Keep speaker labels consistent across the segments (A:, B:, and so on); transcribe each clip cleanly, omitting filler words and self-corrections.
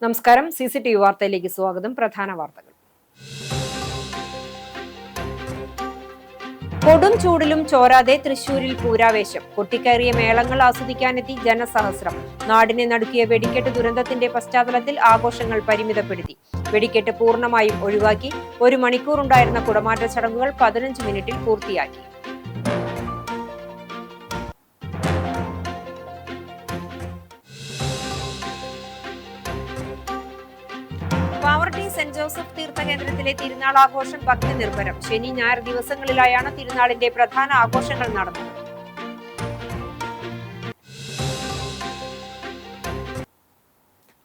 A: നമസ്കാരം. CCTV വാർത്തയിലേക്ക് സ്വാഗതം. പ്രധാന വാർത്തകൾ. കൊടും ചൂടിലും ചോരാതെ തൃശൂരിൽ പൂരാവേശം. കൊട്ടിക്കയറിയ മേളങ്ങൾ ആസ്വദിക്കാനെത്തി ജനസഹസ്രം. നാടിനെ നടുക്കിയ വെടിക്കെട്ട് ദുരന്തത്തിന്റെ പശ്ചാത്തലത്തിൽ ആഘോഷങ്ങൾ പരിമിതപ്പെടുത്തി. വെടിക്കെട്ട് പൂർണ്ണമായും ഒഴിവാക്കി. 1 മണിക്കൂർ ഉണ്ടായിരുന്ന കുടമാറ്റ ചടങ്ങുകൾ 15 മിനിറ്റിൽ പൂർത്തിയാക്കി. പാവർട്ടി സെന്റ് ജോസഫ് തീർത്ഥകേന്ദ്രത്തിലെ തിരുനാൾ ആഘോഷം ഭക്തി നിർഭരം. ശനി ഞായർ ദിവസങ്ങളിലായാണ് തിരുനാളിന്റെ പ്രധാന ആഘോഷങ്ങൾ നടന്നത്.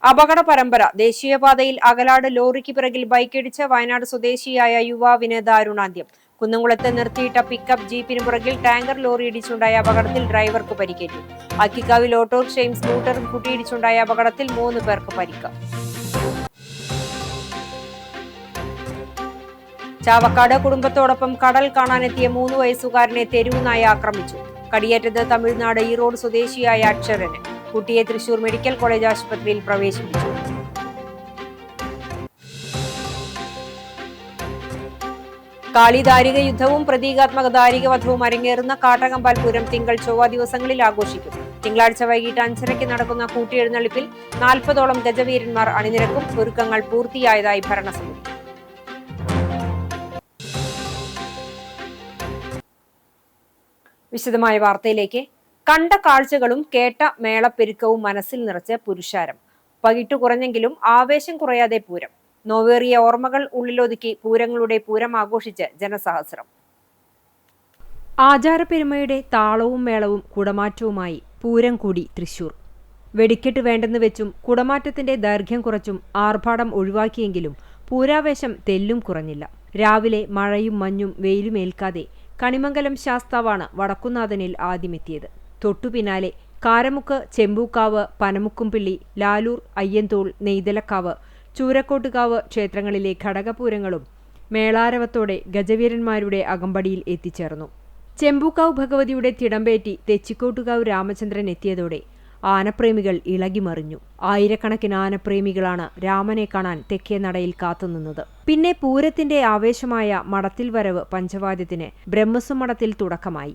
A: അപകട പരമ്പര. ദേശീയപാതയിൽ അകലാട് ലോറിക്ക് പിറകിൽ ബൈക്കിടിച്ച് വയനാട് സ്വദേശിയായ യുവാവിന് ദാരുണാന്ത്യം. കുന്നംകുളത്ത് നിർത്തിയിട്ട പിക്കപ്പ് ജീപ്പിന് പുറകിൽ ടാങ്കർ ലോറി ഇടിച്ചുണ്ടായ അപകടത്തിൽ ഡ്രൈവർക്ക് പരിക്കേറ്റു. അക്കിക്കാവിൽ ഓട്ടോറിക്ഷയും സ്കൂട്ടറും കൂട്ടിയിടിച്ചുണ്ടായ അപകടത്തിൽ 3 പേർക്ക് പരിക്ക്. ചാവക്കാട് കുടുംബത്തോടൊപ്പം കടൽ കാണാനെത്തിയ 3 വയസ്സുകാരനെ തെരുവുനായ ആക്രമിച്ചു. കടിയേറ്റത് തമിഴ്നാട് ഈറോഡ് സ്വദേശിയായ അക്ഷരന്. കുട്ടിയെ തൃശൂർ മെഡിക്കൽ കോളേജ് ആശുപത്രിയിൽ പ്രവേശിപ്പിച്ചു. കാളി ദാരിക യുദ്ധവും പ്രതീകാത്മക ദാരിക വധവും അരങ്ങേറുന്ന കാട്ടകമ്പാൽ പൂരം തിങ്കൾ ചൊവ്വ ദിവസങ്ങളിൽ ആഘോഷിക്കും. തിങ്കളാഴ്ച വൈകിട്ട് 5:30 നടക്കുന്ന കൂട്ടിയെഴുന്നള്ളിപ്പിൽ 40ഓളം ഗജവീരന്മാർ അണിനിരക്കും. ഒരുക്കങ്ങൾ പൂർത്തിയായതായി ഭരണസമിതി. വിശദമായ വാർത്തയിലേക്ക്. കണ്ട കാഴ്ചകളും കേട്ട മേളപ്പെരുക്കവും മനസ്സിൽ നിറച്ച് പുരുഷാരം. പകിട്ടു കുറഞ്ഞെങ്കിലും ആവേശം കുറയാതെ പൂരം. നോവേറിയ ഓർമ്മകൾ ഉള്ളിലൊതുക്കി പൂരങ്ങളുടെ പൂരം ആഘോഷിച്ച് ജനസഹസ്രം. ആചാരപ്പെരുമയുടെ താളവും മേളവും കുടമാറ്റവുമായി പൂരം കൂടി തൃശൂർ. വെടിക്കെട്ട് വേണ്ടെന്ന് വെച്ചും കുടമാറ്റത്തിന്റെ ദൈർഘ്യം കുറച്ചും ആർഭാടം ഒഴിവാക്കിയെങ്കിലും പൂരാവേശം തെല്ലും കുറഞ്ഞില്ല. രാവിലെ മഴയും മഞ്ഞും വെയിലും ഏൽക്കാതെ കണിമംഗലം ശാസ്താവാണ് വടക്കുന്നാഥനിൽ ആദ്യമെത്തിയത്. തൊട്ടുപിന്നാലെ കാരമുക്ക്, ചെമ്പൂക്കാവ്, പനമുക്കുംപിള്ളി, ലാലൂർ, അയ്യന്തോൾ, നെയ്തലക്കാവ്, ചൂരക്കോട്ടുകാവ് ക്ഷേത്രങ്ങളിലെ ഘടകപൂരങ്ങളും മേളാരവത്തോടെ ഗജവീരന്മാരുടെ അകമ്പടിയിൽ എത്തിച്ചേർന്നു. ചെമ്പൂക്കാവ് ഭഗവതിയുടെ തിടമ്പേറ്റി തെച്ചിക്കോട്ടുകാവ് രാമചന്ദ്രൻ എത്തിയതോടെ ആനപ്രേമികൾ ഇളകിമറിഞ്ഞു. ആയിരക്കണക്കിന് ആനപ്രേമികളാണ് രാമനെ കാണാൻ തെക്കേ നടയിൽ കാത്തുനിന്നത്. പിന്നെ പൂരത്തിന്റെ ആവേശമായ മടത്തിൽ വരവ് പഞ്ചവാദ്യത്തിന് ബ്രഹ്മസ്വം മഠത്തിൽ തുടക്കമായി.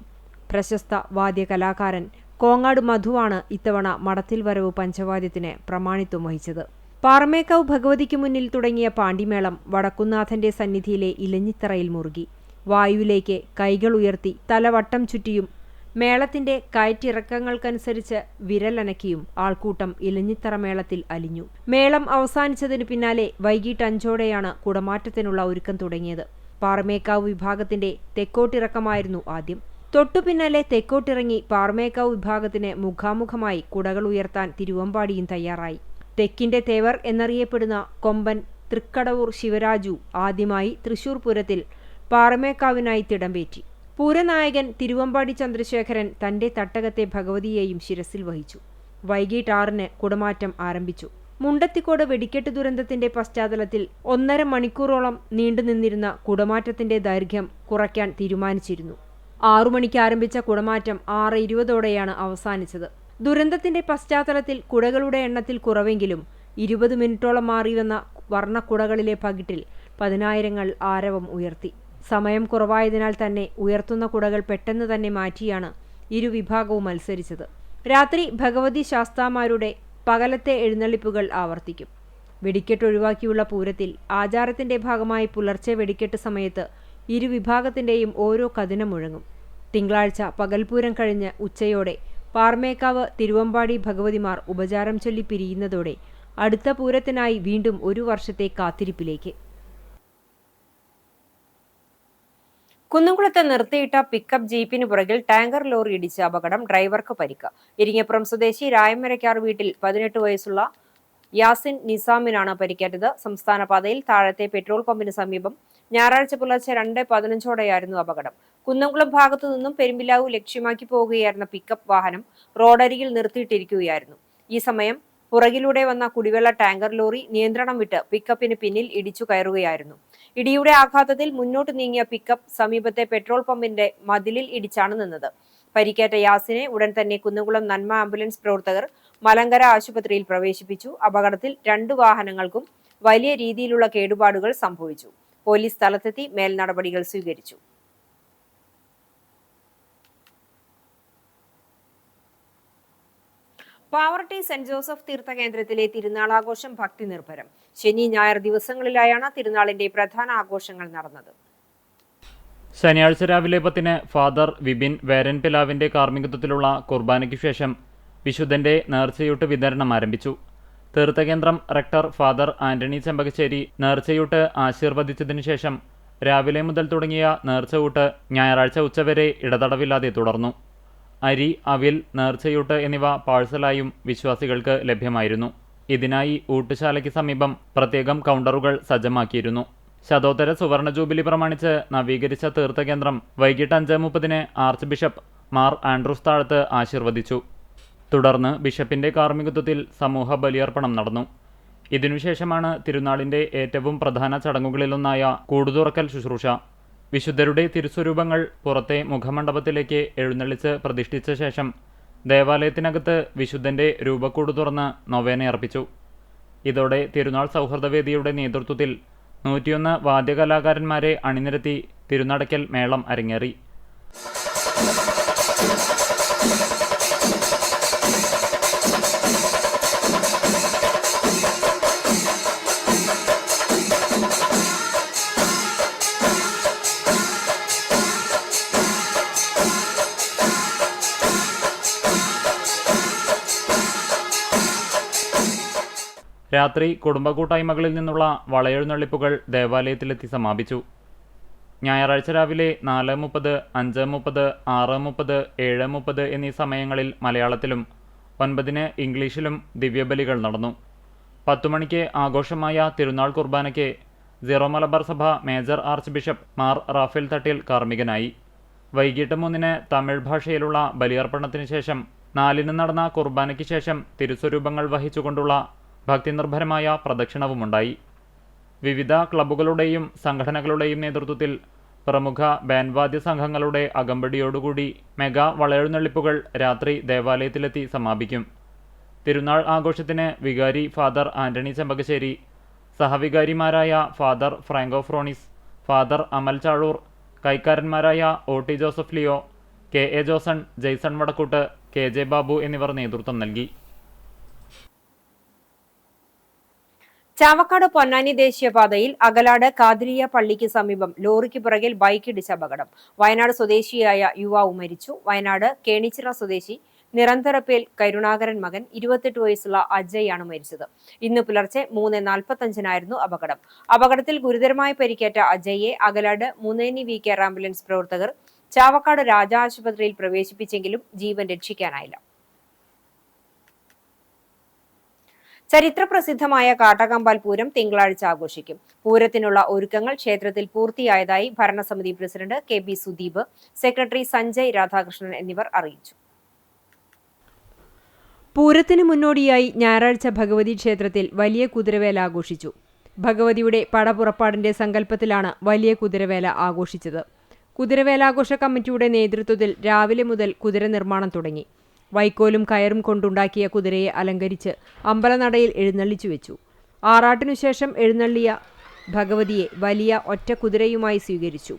A: പ്രശസ്ത വാദ്യകലാകാരൻ കോങ്ങാട് മധുവാണ് ഇത്തവണ മടത്തിൽ വരവ് പഞ്ചവാദ്യത്തിന് പ്രമാണിത്വം വഹിച്ചത്. പാറമേക്കാവ് ഭഗവതിക്ക് മുന്നിൽ തുടങ്ങിയ പാണ്ടിമേളം വടക്കുന്നാഥന്റെ സന്നിധിയിലെ ഇലഞ്ഞിത്തറയിൽ മുറുകി. വായുവിലേക്ക് കൈകൾ ഉയർത്തി തലവട്ടം ചുറ്റിയും മേളത്തിന്റെ കയറ്റിറക്കങ്ങൾക്കനുസരിച്ച് വിരലനക്കിയും ആൾക്കൂട്ടം ഇലഞ്ഞിത്തറ മേളത്തിൽ അലിഞ്ഞു. മേളം അവസാനിച്ചതിനു പിന്നാലെ വൈകിട്ട് 5ഓടെയാണ് കുടമാറ്റത്തിനുള്ള ഒരുക്കം തുടങ്ങിയത്. പാറമേക്കാവ് വിഭാഗത്തിന്റെ തെക്കോട്ടിറക്കമായിരുന്നു ആദ്യം. തൊട്ടുപിന്നാലെ തെക്കോട്ടിറങ്ങി പാറമേക്കാവ് വിഭാഗത്തിന് മുഖാമുഖമായി കുടകൾ ഉയർത്താൻ തിരുവമ്പാടിയും തയ്യാറായി. തെക്കിന്റെ തേവർ എന്നറിയപ്പെടുന്ന കൊമ്പൻ തൃക്കടവൂർ ശിവരാജു ആദ്യമായി തൃശൂർ പൂരത്തിൽ പാറമേക്കാവിനായി തിടമ്പേറ്റി. പൂരനായകൻ തിരുവമ്പാടി ചന്ദ്രശേഖരൻ തന്റെ തട്ടകത്തെ ഭഗവതിയെയും ശിരസിൽ വഹിച്ചു. വൈകിട്ട് 6-ന് കുടമാറ്റം ആരംഭിച്ചു. മുണ്ടത്തിക്കോട് വെടിക്കെട്ട് ദുരന്തത്തിന്റെ പശ്ചാത്തലത്തിൽ 1.5 മണിക്കൂറോളം നീണ്ടുനിന്നിരുന്ന കുടമാറ്റത്തിന്റെ ദൈർഘ്യം കുറയ്ക്കാൻ തീരുമാനിച്ചിരുന്നു. 6 മണിക്ക് ആരംഭിച്ച കുടമാറ്റം 6:20ഓടെയാണ് അവസാനിച്ചത്. ദുരന്തത്തിന്റെ പശ്ചാത്തലത്തിൽ കുടകളുടെ എണ്ണത്തിൽ കുറവെങ്കിലും 20 മിനിറ്റോളം മാറിവന്ന വർണ്ണക്കുടകളിലെ പകിട്ടിൽ 10,000ങ്ങൾ ആരവം ഉയർത്തി. സമയം കുറവായതിനാൽ തന്നെ ഉയർത്തുന്ന കുടകൾ പെട്ടെന്ന് തന്നെ മാറ്റിയാണ് ഇരുവിഭാഗവും മത്സരിച്ചത്. രാത്രി ഭഗവതി ശാസ്താമാരുടെ പകലത്തെ എഴുന്നള്ളിപ്പുകൾ ആവർത്തിക്കും. വെടിക്കെട്ടൊഴിവാക്കിയുള്ള പൂരത്തിൽ ആചാരത്തിന്റെ ഭാഗമായി പുലർച്ചെ വെടിക്കെട്ട് സമയത്ത് ഇരുവിഭാഗത്തിന്റെയും ഓരോ കതിന മുഴങ്ങും. തിങ്കളാഴ്ച പകൽപൂരം കഴിഞ്ഞ് ഉച്ചയോടെ പാറമേക്കാവ്, തിരുവമ്പാടി ഭഗവതിമാർ ഉപചാരം ചൊല്ലി പിരിയുന്നതോടെ അടുത്ത പൂരത്തിനായി വീണ്ടും 1 വർഷത്തെ കാത്തിരിപ്പിലേക്ക്. കുന്നംകുളത്ത് നിർത്തിയിട്ട പിക്കപ്പ് ജീപ്പിന് പുറകിൽ ടാങ്കർ ലോറി ഇടിച്ച അപകടം. ഡ്രൈവർക്ക് പരിക്ക്. ഇരിങ്ങപ്പുറം സ്വദേശി രായമരക്കാർ വീട്ടിൽ 18 വയസ്സുള്ള യാസിൻ നിസാമിനാണ് പരിക്കേറ്റത്. സംസ്ഥാന പാതയിൽ താഴത്തെ പെട്രോൾ പമ്പിന് സമീപം ഞായറാഴ്ച പുലർച്ചെ 2:15ഓടെയായിരുന്നു അപകടം. കുന്നംകുളം ഭാഗത്തു നിന്നും പെരുമ്പിലാവു ലക്ഷ്യമാക്കി പോവുകയായിരുന്ന പിക്കപ്പ് വാഹനം റോഡരികിൽ നിർത്തിയിട്ടിരിക്കുകയായിരുന്നു. ഈ സമയം പുറകിലൂടെ വന്ന കുടിവെള്ള ടാങ്കർ ലോറി നിയന്ത്രണം വിട്ട് പിക്കപ്പിന് പിന്നിൽ ഇടിച്ചു കയറുകയായിരുന്നു. ഇടിയുടെ ആഘാതത്തിൽ മുന്നോട്ട് നീങ്ങിയ പിക്കപ്പ് സമീപത്തെ പെട്രോൾ പമ്പിന്റെ മതിലിൽ ഇടിച്ചാണ് നിന്നത്. പരിക്കേറ്റ യാസിനെ ഉടൻ തന്നെ കുന്നംകുളം നന്മ ആംബുലൻസ് പ്രവർത്തകർ മലങ്കര ആശുപത്രിയിൽ പ്രവേശിപ്പിച്ചു. അപകടത്തിൽ 2 വാഹനങ്ങൾക്കും വലിയ രീതിയിലുള്ള കേടുപാടുകൾ സംഭവിച്ചു. പോലീസ് സ്ഥലത്തെത്തി മേൽ നടപടികൾ സ്വീകരിച്ചു. പാവർട്ടി സെന്റ് ജോസഫ് തീർത്ഥകേന്ദ്രത്തിലെ തിരുനാളാഘോഷം ഭക്തി നിർഭരം. ശനി ഞായർ ദിവസങ്ങളിലായാണ് തിരുനാളിന്റെ പ്രധാന ആഘോഷങ്ങൾ നടന്നത്.
B: ശനിയാഴ്ച രാവിലെ 10-ന് ഫാദർ വിപിൻ വേരൻപിലാവിന്റെ കാർമ്മികത്വത്തിലുള്ള കുർബാനയ്ക്കു ശേഷം വിശുദ്ധന്റെ നേർച്ചയൂട്ട് വിതരണം ആരംഭിച്ചു. തീർത്ഥകേന്ദ്രം റെക്ടർ ഫാദർ ആന്റണി ചെമ്പകശ്ശേരി നേർച്ചയൂട്ട് ആശീർവദിച്ചതിനു ശേഷം രാവിലെ മുതൽ തുടങ്ങിയ നേർച്ചയൂട്ട് ഞായറാഴ്ച ഉച്ചവരെ ഇടതടവില്ലാതെ തുടർന്നു. അരി, അവിൽ, നേർച്ചയൂട്ട് എന്നിവ പാഴ്സലായും വിശ്വാസികൾക്ക് ലഭ്യമായിരുന്നു. ഇതിനായി ഊട്ടുശാലയ്ക്ക് സമീപം പ്രത്യേകം കൗണ്ടറുകൾ സജ്ജമാക്കിയിരുന്നു. ശതോത്തര സുവർണ ജൂബിലി പ്രമാണിച്ച് നവീകരിച്ച തീർത്ഥകേന്ദ്രം വൈകിട്ട് 5:30-ന് ആർച്ച് ബിഷപ്പ് മാർ ആൻഡ്രൂസ് താഴത്ത് ആശീർവദിച്ചു. തുടർന്ന് ബിഷപ്പിന്റെ കാർമ്മികത്വത്തിൽ സമൂഹ ബലിയർപ്പണം നടന്നു. ഇതിനുശേഷമാണ് തിരുനാളിന്റെ ഏറ്റവും പ്രധാന ചടങ്ങുകളിലൊന്നായ കൂടുതുറക്കൽ ശുശ്രൂഷ. വിശുദ്ധരുടെ തിരുസ്വരൂപങ്ങൾ പുറത്തെ മുഖമണ്ഡപത്തിലേക്ക് എഴുന്നള്ളിച്ച് പ്രതിഷ്ഠിച്ച ശേഷം ദേവാലയത്തിനകത്ത് വിശുദ്ധന്റെ രൂപക്കൂട് തുറന്ന് നൊവേന അർപ്പിച്ചു. ഇതോടെ തിരുനാൾ സൗഹൃദവേദിയുടെ നേതൃത്വത്തിൽ 101 വാദ്യകലാകാരന്മാരെ അണിനിരത്തി തിരുനടയ്ക്കൽ മേളം അരങ്ങേറി. രാത്രി കുടുംബ കൂട്ടായ്മകളിൽ നിന്നുള്ള വളയെഴുന്നള്ളിപ്പുകൾ ദേവാലയത്തിലെത്തി സമാപിച്ചു. ഞായറാഴ്ച രാവിലെ 4:30, 5:30, 6:30, 7:30 എന്നീ സമയങ്ങളിൽ മലയാളത്തിലും 9-ന് ഇംഗ്ലീഷിലും ദിവ്യബലികൾ നടന്നു. 10 മണിക്ക് ആഘോഷമായ തിരുനാൾ കുർബാനയ്ക്ക് സീറോ മലബാർ സഭ major archbishop Mar Raphael Thattil കാർമ്മികനായി. വൈകിട്ട് 3-ന് തമിഴ് ഭാഷയിലുള്ള ബലിയർപ്പണത്തിന് ശേഷം 4-ന് നടന്ന കുർബാനയ്ക്ക് ശേഷം തിരുസ്വരൂപങ്ങൾ വഹിച്ചുകൊണ്ടുള്ള ഭക്തിനിർഭരമായ പ്രദക്ഷിണവുമുണ്ടായി. വിവിധ ക്ലബ്ബുകളുടെയും സംഘടനകളുടെയും നേതൃത്വത്തിൽ പ്രമുഖ ബാൻഡ്വാദ്യ സംഘങ്ങളുടെ അകമ്പടിയോടുകൂടി മെഗാ വളയെഴുന്നള്ളിപ്പുകൾ രാത്രി ദേവാലയത്തിലെത്തി സമാപിക്കും. തിരുനാൾ ആഘോഷത്തിന് വികാരി ഫാദർ ആന്റണി ചെമ്പകശ്ശേരി, സഹവികാരിമാരായ ഫാദർ ഫ്രാങ്കോ ഫ്രോണിസ്, ഫാദർ അമൽ ചാഴൂർ, കൈക്കാരന്മാരായ OT. Joseph Leo, KA. Joson, Jaison Vadakkoot, KJ. Babu എന്നിവർ നേതൃത്വം നൽകി.
A: ചാവക്കാട് പൊന്നാനി ദേശീയപാതയിൽ അകലാട് കാതിരിയ പള്ളിക്ക് സമീപം ലോറിക്ക് പിറകിൽ ബൈക്കിടിച്ച അപകടം. വയനാട് സ്വദേശിയായ യുവാവ് മരിച്ചു. വയനാട് കേണിച്ചിറ സ്വദേശി നിരന്തരപ്പേൽ കരുണാകരൻ മകൻ 28 വയസ്സുള്ള അജയാണ് മരിച്ചത്. ഇന്ന് പുലർച്ചെ 3:45-നായിരുന്നു അപകടം. അപകടത്തിൽ ഗുരുതരമായി പരിക്കേറ്റ അജയെ Akalad Moonneni V care ambulance പ്രവർത്തകർ ചാവക്കാട് രാജ ആശുപത്രിയിൽ പ്രവേശിപ്പിച്ചെങ്കിലും ജീവൻ രക്ഷിക്കാനായില്ല. ചരിത്രപ്രസിദ്ധമായ കാട്ടകമ്പാൽ പൂരം തിങ്കളാഴ്ച ആഘോഷിക്കും. പൂരത്തിനുള്ള ഒരുക്കങ്ങൾ ക്ഷേത്രത്തിൽ പൂർത്തിയായതായി ഭരണസമിതി president KB. Sudeep, secretary Sanjay Radhakrishnan എന്നിവർ അറിയിച്ചു. പൂരത്തിന് മുന്നോടിയായി ഞായറാഴ്ച ഭഗവതി ക്ഷേത്രത്തിൽ വലിയ കുതിരവേല ആഘോഷിച്ചു. ഭഗവതിയുടെ പടപുറപ്പാടിന്റെ സങ്കല്പത്തിലാണ് വലിയ കുതിരവേല ആഘോഷിച്ചത്. കുതിരവേലാഘോഷ കമ്മിറ്റിയുടെ നേതൃത്വത്തിൽ രാവിലെ മുതൽ കുതിര നിർമ്മാണം തുടങ്ങി. വൈക്കോലും കയറും കൊണ്ടുണ്ടാക്കിയ കുതിരയെ അലങ്കരിച്ച് അമ്പലനടയിൽ എഴുന്നള്ളിച്ചു വെച്ചു. ആറാട്ടിനുശേഷം എഴുന്നള്ളിയ ഭഗവതിയെ വലിയ ഒറ്റ കുതിരയുമായി സ്വീകരിച്ചു.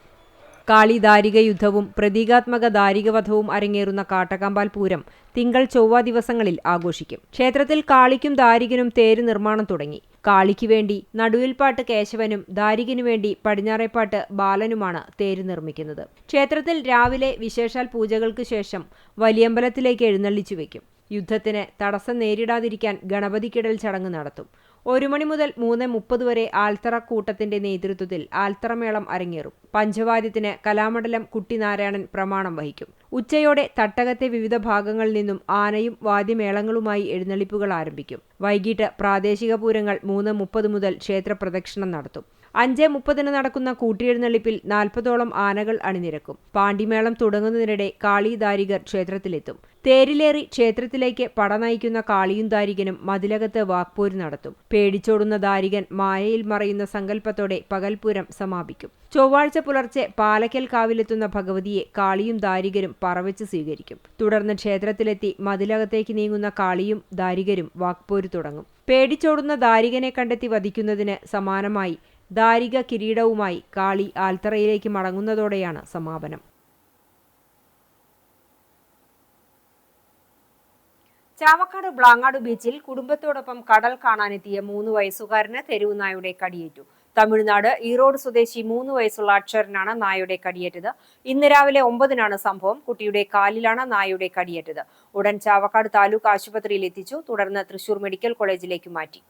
A: കാളി ദാരിക യുദ്ധവും പ്രതീകാത്മക ദാരികവധവും അരങ്ങേറുന്ന കാട്ടകമ്പാൽ പൂരം തിങ്കൾ ചൊവ്വ ദിവസങ്ങളിൽ ആഘോഷിക്കും. ക്ഷേത്രത്തിൽ കാളിക്കും ദാരികനും തേര് നിർമ്മാണം തുടങ്ങി. കാളിക്ക് വേണ്ടി നടുവിൽപ്പാട്ട് കേശവനും ദാരികനു വേണ്ടി പടിഞ്ഞാറേപ്പാട്ട് ബാലനുമാണ് തേര് നിർമ്മിക്കുന്നത്. ക്ഷേത്രത്തിൽ രാവിലെ വിശേഷാൽ പൂജകൾക്ക് ശേഷം വലിയമ്പലത്തിലേക്ക് എഴുന്നള്ളിച്ചു വയ്ക്കും. യുദ്ധത്തിന് തടസ്സം നേരിടാതിരിക്കാൻ ഗണപതിക്കിടൽ ചടങ്ങ് നടത്തും. 1 മണി മുതൽ 3:30 വരെ ആൽത്തറ കൂട്ടത്തിന്റെ നേതൃത്വത്തിൽ ആൽത്തറമേളം അരങ്ങേറും. പഞ്ചവാദ്യത്തിന് കലാമണ്ഡലം കുട്ടിനാരായണൻ പ്രമാണം വഹിക്കും. ഉച്ചയോടെ തട്ടകത്തെ വിവിധ ഭാഗങ്ങളിൽ നിന്നും ആനയും വാദ്യമേളങ്ങളുമായി എഴുന്നള്ളിപ്പുകൾ ആരംഭിക്കും. വൈകിട്ട് പ്രാദേശിക പൂരങ്ങൾ 3:30 മുതൽ ക്ഷേത്ര പ്രദക്ഷിണം നടത്തും. 5:30 നടക്കുന്ന കൂട്ടിയെഴുന്നള്ളിപ്പിൽ 40ഓളം ആനകൾ അണിനിരക്കും. പാണ്ടിമേളം തുടങ്ങുന്നതിനിടെ കാളി ദാരികർ ക്ഷേത്രത്തിലെത്തും. തേരിലേറി ക്ഷേത്രത്തിലേക്ക് പട നയിക്കുന്ന കാളിയും ദാരികനും മതിലകത്ത് വാക്പോര് നടത്തും. പേടിച്ചോടുന്ന ദാരികൻ മായയിൽ മറയുന്ന സങ്കല്പത്തോടെ പകൽപൂരം സമാപിക്കും. ചൊവ്വാഴ്ച പുലർച്ചെ പാലക്കൽ കാവിലെത്തുന്ന ഭഗവതിയെ കാളിയും ദാരികരും പറവച്ച് സ്വീകരിക്കും. തുടർന്ന് ക്ഷേത്രത്തിലെത്തി മതിലകത്തേക്ക് നീങ്ങുന്ന കാളിയും ദാരികരും വാക്പോര് തുടങ്ങും. പേടിച്ചോടുന്ന ദാരികനെ കണ്ടെത്തി വധിക്കുന്നതിന് സമാനമായി ദാരിക കിരീടവുമായി കാളി ആൽത്തറയിലേക്ക് മടങ്ങുന്നതോടെയാണ് സമാപനം. ചാവക്കാട് ബ്ലാങ്ങാട് ബീച്ചിൽ കുടുംബത്തോടൊപ്പം കടൽ കാണാനെത്തിയ 3 വയസ്സുകാരന് തെരുവ് നായയുടെ കടിയേറ്റു. തമിഴ്നാട് ഈറോഡ് സ്വദേശി 3 വയസ്സുള്ള അക്ഷരനാണ് നായയുടെ കടിയേറ്റത്. ഇന്ന് രാവിലെ 9-നാണ് സംഭവം. കുട്ടിയുടെ കാലിലാണ് നായയുടെ കടിയേറ്റത്. ഉടൻ ചാവക്കാട് താലൂക്ക് ആശുപത്രിയിൽ എത്തിച്ചു. തുടർന്ന് തൃശൂർ മെഡിക്കൽ കോളേജിലേക്ക് മാറ്റി.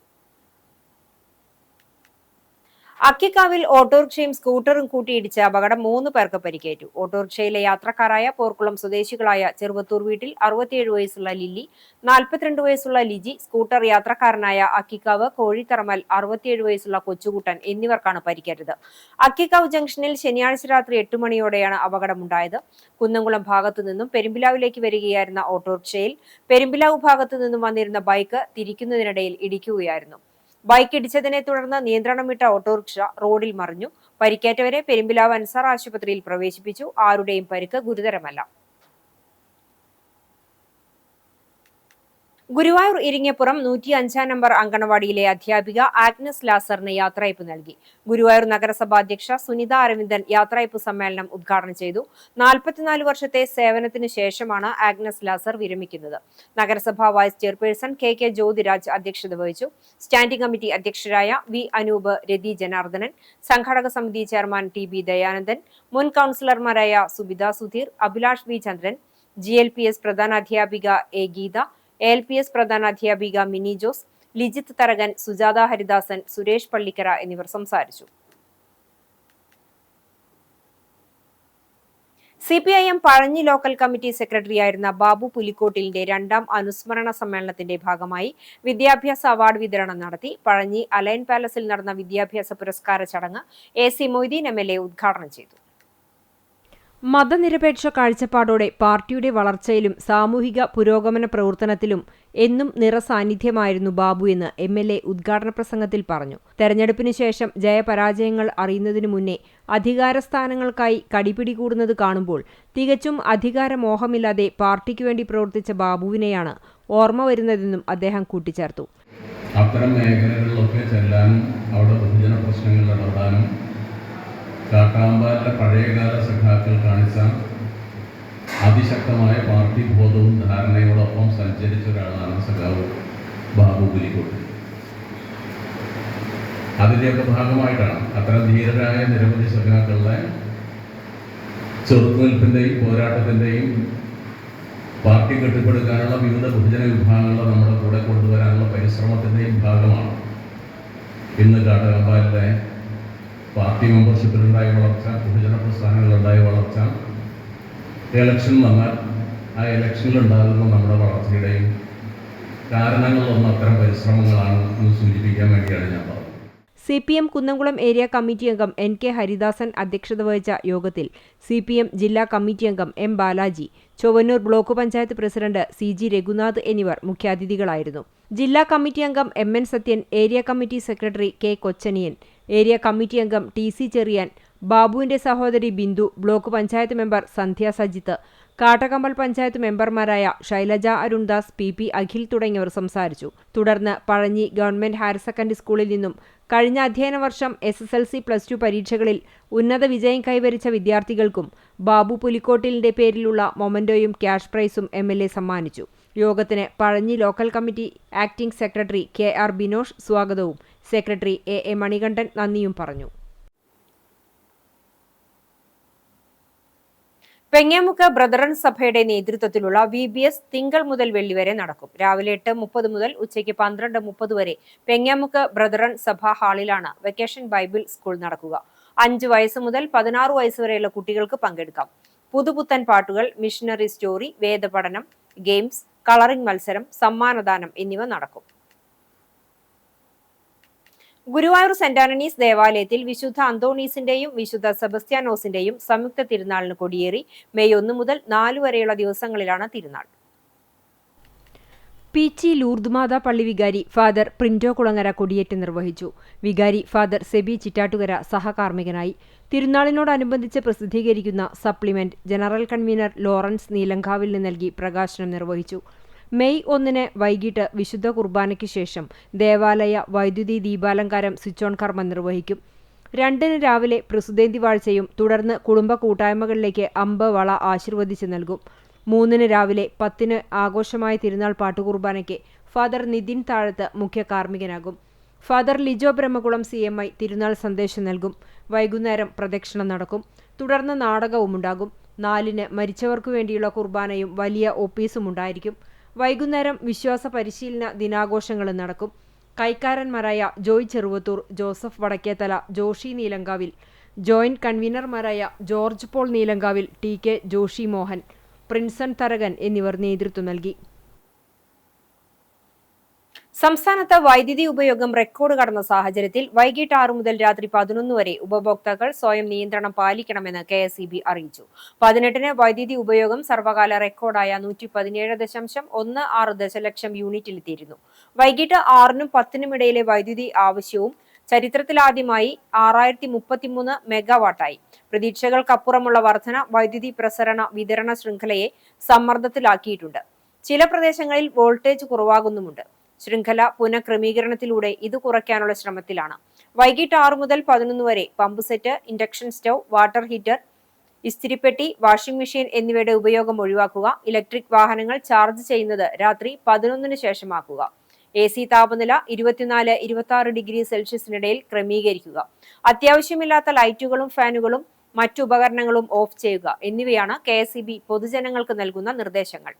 A: അക്കിക്കാവിൽ ഓട്ടോറിക്ഷയും സ്കൂട്ടറും കൂട്ടിയിടിച്ച് അപകടം 3 പേർക്ക് പരിക്കേറ്റു. ഓട്ടോറിക്ഷയിലെ യാത്രക്കാരായ പോർക്കുളം സ്വദേശികളായ ചെറുവത്തൂർ വീട്ടിൽ 67 വയസ്സുള്ള ലില്ലി, 42 വയസ്സുള്ള ലിജി, സ്കൂട്ടർ യാത്രക്കാരനായ അക്കിക്കാവ് കോഴിത്തറമൽ 67 വയസ്സുള്ള കൊച്ചുകുട്ടൻ എന്നിവർക്കാണ് പരിക്കേറ്റത്. അക്കിക്കാവ് ജംഗ്ഷനിൽ ശനിയാഴ്ച രാത്രി 8 മണിയോടെയാണ് അപകടമുണ്ടായത്. കുന്നംകുളം ഭാഗത്തു നിന്നും പെരുമ്പിലാവിലേക്ക് വരികയായിരുന്ന ഓട്ടോറിക്ഷയിൽ പെരുമ്പിലാവ് ഭാഗത്തു നിന്നും വന്നിരുന്ന ബൈക്ക് തിരിക്കുന്നതിനിടയിൽ ഇടിക്കുകയായിരുന്നു. ബൈക്ക് ഇടിച്ചതിനെ തുടർന്ന് നിയന്ത്രണം വിട്ട ഓട്ടോറിക്ഷ റോഡിൽ മറിഞ്ഞു. പരിക്കേറ്റവരെ പെരുമ്പിലാവ് അൻസാർ ആശുപത്രിയിൽ പ്രവേശിപ്പിച്ചു. ആരുടെയും പരിക്ക് ഗുരുതരമല്ല. ഗുരുവായൂർ ഇരിങ്ങപ്പുറം 105 നമ്പർ അങ്കണവാടിയിലെ അധ്യാപിക ആഗ്നസ് ലാസറിന് യാത്രയയപ്പ് നൽകി. ഗുരുവായൂർ നഗരസഭാ അധ്യക്ഷ സുനിത അരവിന്ദൻ യാത്രയയപ്പ് സമ്മേളനം ഉദ്ഘാടനം ചെയ്തു. 44 വർഷത്തെ സേവനത്തിന് ശേഷമാണ് ആഗ്നസ് ലാസർ വിരമിക്കുന്നത്. നഗരസഭാ വൈസ് ചെയർപേഴ്സൺ കെ ജ്യോതിരാജ് അധ്യക്ഷത വഹിച്ചു. സ്റ്റാൻഡിംഗ് കമ്മിറ്റി അധ്യക്ഷരായ വി അനൂപ്, രതി ജനാർദ്ദനൻ, സംഘാടക സമിതി ചെയർമാൻ ടി ബി ദയാനന്ദൻ, മുൻ കൌൺസിലർമാരായ സുബിത സുധീർ, അഭിലാഷ് വി ചന്ദ്രൻ, GLPS പ്രധാനാധ്യാപിക എ ഗീത, ALPS പ്രധാനാധ്യാപിക മിനി ജോസ്, ലിജിത്ത് തരകൻ, സുജാത ഹരിദാസൻ, സുരേഷ് പള്ളിക്കര എന്നിവർ സംസാരിച്ചു. CPIM പഴഞ്ഞി ലോക്കൽ കമ്മിറ്റി സെക്രട്ടറിയായിരുന്ന ബാബു പുലിക്കോട്ടിലിന്റെ 2ാം അനുസ്മരണ സമ്മേളനത്തിന്റെ ഭാഗമായി വിദ്യാഭ്യാസ അവാർഡ് വിതരണം നടത്തി. പഴഞ്ഞി അലൈൻ പാലസിൽ നടന്ന വിദ്യാഭ്യാസ പുരസ്കാര ചടങ്ങ് AC മൊയ്തീൻ MLA ഉദ്ഘാടനം ചെയ്തു. മതനിരപേക്ഷ കാഴ്ചപ്പാടോടെ പാർട്ടിയുടെ വളർച്ചയിലും സാമൂഹിക പുരോഗമന പ്രവർത്തനത്തിലും എന്നും നിറസാന്നിധ്യമായിരുന്നു ബാബു എന്ന് MLA ഉദ്ഘാടന പ്രസംഗത്തിൽ പറഞ്ഞു. തെരഞ്ഞെടുപ്പിന് ശേഷം ജയപരാജയങ്ങൾ അറിയുന്നതിനു മുന്നേ അധികാരസ്ഥാനങ്ങൾക്കായി കടിപിടി കൂടുന്നത് കാണുമ്പോൾ തികച്ചും അധികാരമോഹമില്ലാതെ പാർട്ടിക്ക് വേണ്ടി പ്രവർത്തിച്ച ബാബുവിനെയാണ് ഓർമ്മ വരുന്നതെന്നും അദ്ദേഹം കൂട്ടിച്ചേർത്തു.
C: അത്തരം മേഖലകളിലൊക്കെ ചെല്ലാനും അവിടെ ബഹുജന പ്രശ്നങ്ങൾ ഇടപെടാനും കാട്ടാമ്പാലിലെ പഴയകാല സഖാക്കൾ കാണിച്ച അതിശക്തമായ പാർട്ടി ബോധവും ധാരണയോടൊപ്പം സഞ്ചരിച്ച ഒരാളാണ് സഖാവ് ബാബു പുലിക്കോട്ടിൽ. അതിൻ്റെയൊക്കെ ഭാഗമായിട്ടാണ് അത്തരം ധീരരായ നിരവധി സഖാക്കളുടെ ചെറുത്തുനിൽപ്പിൻ്റെയും പോരാട്ടത്തിൻ്റെയും പാർട്ടി കെട്ടിപ്പടുക്കാനുള്ള വിവിധ ബഹുജന വിഭാഗങ്ങളെ നമ്മുടെ കൂടെ കൊണ്ടുവരാനുള്ള പരിശ്രമത്തിൻ്റെയും ഭാഗമാണ് ഇന്ന് കാട്ടാമ്പാലിലെ പാർട്ടി മെമ്പർഷിപ്പിലുണ്ടായ വളർച്ച, ബഹുജന പ്രസ്ഥാനങ്ങളിലുണ്ടായ വളർച്ച, ഇലക്ഷൻ വന്നാൽ ആ ഇലക്ഷനിലുണ്ടാകുന്ന നമ്മുടെ വളർച്ചയുടെയും കാരണങ്ങളൊന്നും അത്തരം പരിശ്രമങ്ങളാണ് എന്ന് സൂചിപ്പിക്കാൻ വേണ്ടിയാണ് ഞാൻ പറഞ്ഞത്.
A: CPM കുന്നംകുളം ഏരിയ കമ്മിറ്റി അംഗം NK ഹരിദാസൻ അധ്യക്ഷത വഹിച്ച യോഗത്തിൽ CPM ജില്ലാ കമ്മിറ്റി അംഗം M Balaji, Chowwannur block panchayat president CG Raghunath എന്നിവർ മുഖ്യാതിഥികളായിരുന്നു. ജില്ലാ കമ്മിറ്റി അംഗം MN Sathyan, area committee secretary K Kochaniyan, area committee അംഗം TC ചെറിയാൻ, ബാബുവിന്റെ സഹോദരി ബിന്ദു, ബ്ലോക്ക് പഞ്ചായത്ത് മെമ്പർ സന്ധ്യ സജിത്ത്, കാട്ടകമ്പൽ പഞ്ചായത്ത് മെമ്പർമാരായ ശൈലജ അരുൺദാസ്, PP അഖിൽ തുടങ്ങിയവർ സംസാരിച്ചു. തുടർന്ന് പഴഞ്ഞി ഗവൺമെന്റ് ഹയർ സെക്കൻഡറി സ്കൂളിൽ നിന്നും കഴിഞ്ഞ അധ്യയന വർഷം SSLC +2 പരീക്ഷകളിൽ ഉന്നത വിജയം കൈവരിച്ച വിദ്യാർത്ഥികൾക്കും ബാബു പുലിക്കോട്ടിലിന്റെ പേരിലുള്ള മൊമന്റോയും ക്യാഷ് പ്രൈസും MLA സമ്മാനിച്ചു. യോഗത്തിന് Pazhanji local committee acting secretary KR Binosh സ്വാഗതവും സെക്രട്ടറി AA മണികണ്ഠൻ നന്ദിയും പറഞ്ഞു. പെങ്ങാമുക്ക് ബ്രദറൻ സഭയുടെ നേതൃത്വത്തിലുള്ള VBS തിങ്കൾ മുതൽ വെള്ളി വരെ നടക്കും. രാവിലെ 8:30 മുതൽ ഉച്ചയ്ക്ക് 12:30 വരെ പെങ്ങാമുക്ക് ബ്രദറൻ സഭ ഹാളിലാണ് വെക്കേഷൻ ബൈബിൾ സ്കൂൾ നടക്കുക. 5 വയസ്സ് മുതൽ 16 വയസ്സ് വരെയുള്ള കുട്ടികൾക്ക് പങ്കെടുക്കാം. പുതുപുത്തൻ പാട്ടുകൾ, മിഷനറി സ്റ്റോറി, വേദപഠനം, ഗെയിംസ്, കളറിംഗ് മത്സരം, സമ്മാനദാനം എന്നിവ നടക്കും. ഗുരുവായൂർ സെന്റ് ആന്റണീസ് ദേവാലയത്തിൽ വിശുദ്ധ അന്തോണീസിന്റെയും വിശുദ്ധ സെബസ്ത്യാനോസിന്റെയും സംയുക്ത തിരുനാളിന് കൊടിയേറി. മെയ് 1 മുതൽ 4 വരെയുള്ള ദിവസങ്ങളിലാണ് തിരുനാൾ. പീച്ചി ലൂർദ് മാതാ പള്ളി വികാരി ഫാദർ പ്രിന്റോ കുളങ്ങര കൊടിയേറ്റ് നിർവഹിച്ചു. വികാരി ഫാദർ സെബി ചിറ്റാട്ടുകര സഹകാർമ്മികനായി. തിരുനാളിനോടനുബന്ധിച്ച് പ്രസിദ്ധീകരിക്കുന്ന സപ്ലിമെന്റ് ജനറൽ കൺവീനർ ലോറൻസ് നീലങ്കാവിലിന് നൽകി പ്രകാശനം നിർവഹിച്ചു. മെയ് 1 വൈകിട്ട് വിശുദ്ധ കുർബാനയ്ക്ക് ശേഷം ദേവാലയ വൈദ്യുതി ദീപാലങ്കാരം സ്വിച്ച് ഓൺ കർമ്മം നിർവഹിക്കും. 2 രാവിലെ പ്രസുദേന്തി വാഴ്ചയും തുടർന്ന് കുടുംബ കൂട്ടായ്മകളിലേക്ക് അമ്പ് വള ആശീർവദിച്ച് നൽകും. 3 രാവിലെ 10 ആഘോഷമായ തിരുനാൾ പാട്ടുകുർബാനയ്ക്ക് ഫാദർ നിതിൻ താഴത്ത് മുഖ്യ കാർമ്മികനാകും. ഫാദർ ലിജോ ബ്രഹ്മകുളം CMI തിരുനാൾ സന്ദേശം നൽകും. വൈകുന്നേരം പ്രദക്ഷിണം നടക്കും. തുടർന്ന് നാടകവുമുണ്ടാകും. 4 മരിച്ചവർക്കു വേണ്ടിയുള്ള കുർബാനയും വലിയ ഒപ്പീസും ഉണ്ടായിരിക്കും. വൈകുന്നേരം വിശ്വാസ പരിശീലന ദിനാഘോഷങ്ങളും നടക്കും. കൈക്കാരന്മാരായ ജോയ് ചെറുവത്തൂർ, ജോസഫ് വടക്കേത്തല, ജോഷി നീലങ്കാവിൽ, ജോയിന്റ് കൺവീനർമാരായ ജോർജ് പോൾ നീലങ്കാവിൽ, TK ജോഷി മോഹൻ, പ്രിൻസൺ തരകൻ എന്നിവർ നേതൃത്വം നൽകി. സംസ്ഥാനത്ത് വൈദ്യുതി ഉപയോഗം റെക്കോർഡ് കടന്ന സാഹചര്യത്തിൽ വൈകിട്ട് 6 മുതൽ രാത്രി 11 വരെ ഉപഭോക്താക്കൾ സ്വയം നിയന്ത്രണം പാലിക്കണമെന്ന് KSEB അറിയിച്ചു. 18 വൈദ്യുതി ഉപയോഗം സർവകാല റെക്കോർഡായ 117.16 ദശലക്ഷം യൂണിറ്റിലെത്തിയിരുന്നു. വൈകിട്ട് 6-നും 10-നും ഇടയിലെ വൈദ്യുതി ആവശ്യവും ചരിത്രത്തിലാദ്യമായി 6033 മെഗാവാട്ടായി. പ്രതീക്ഷകൾക്കപ്പുറമുള്ള വർധന വൈദ്യുതി പ്രസരണ വിതരണ ശൃംഖലയെ സമ്മർദ്ദത്തിലാക്കിയിട്ടുണ്ട്. ചില പ്രദേശങ്ങളിൽ വോൾട്ടേജ് കുറവാകുന്നുമുണ്ട്. ശൃംഖല പുനഃക്രമീകരണത്തിലൂടെ ഇത് കുറയ്ക്കാനുള്ള ശ്രമത്തിലാണ്. വൈകിട്ട് 6 മുതൽ 11 വരെ pump set, induction stove, water heater, ഇസ്തിരിപ്പെട്ടി, വാഷിംഗ് മെഷീൻ എന്നിവയുടെ ഉപയോഗം ഒഴിവാക്കുക. ഇലക്ട്രിക് വാഹനങ്ങൾ ചാർജ് ചെയ്യുന്നത് രാത്രി 11-ന് ശേഷമാക്കുക. AC താപനില 24-26 ഡിഗ്രി സെൽഷ്യസിനിടയിൽ ക്രമീകരിക്കുക. അത്യാവശ്യമില്ലാത്ത ലൈറ്റുകളും ഫാനുകളും മറ്റു ഉപകരണങ്ങളും ഓഫ് ചെയ്യുക എന്നിവയാണ് KSEB പൊതുജനങ്ങൾക്ക് നൽകുന്ന നിർദ്ദേശങ്ങൾ.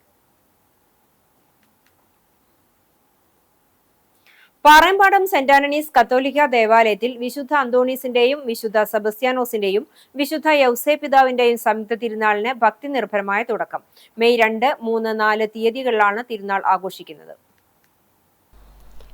A: പാറേമ്പാടം സെന്റ് ആന്റണീസ് കത്തോലിക്ക ദേവാലയത്തിൽ വിശുദ്ധ അന്തോണീസിന്റെയും വിശുദ്ധ സെബസ്ത്യാനോസിന്റെയും വിശുദ്ധ യൗസേപിതാവിന്റെയും സംയുക്ത തിരുനാളിന് ഭക്തി നിർഭരമായ തുടക്കം. മെയ് 2, 3, 4 തീയതികളിലാണ് തിരുനാൾ ആഘോഷിക്കുന്നത്.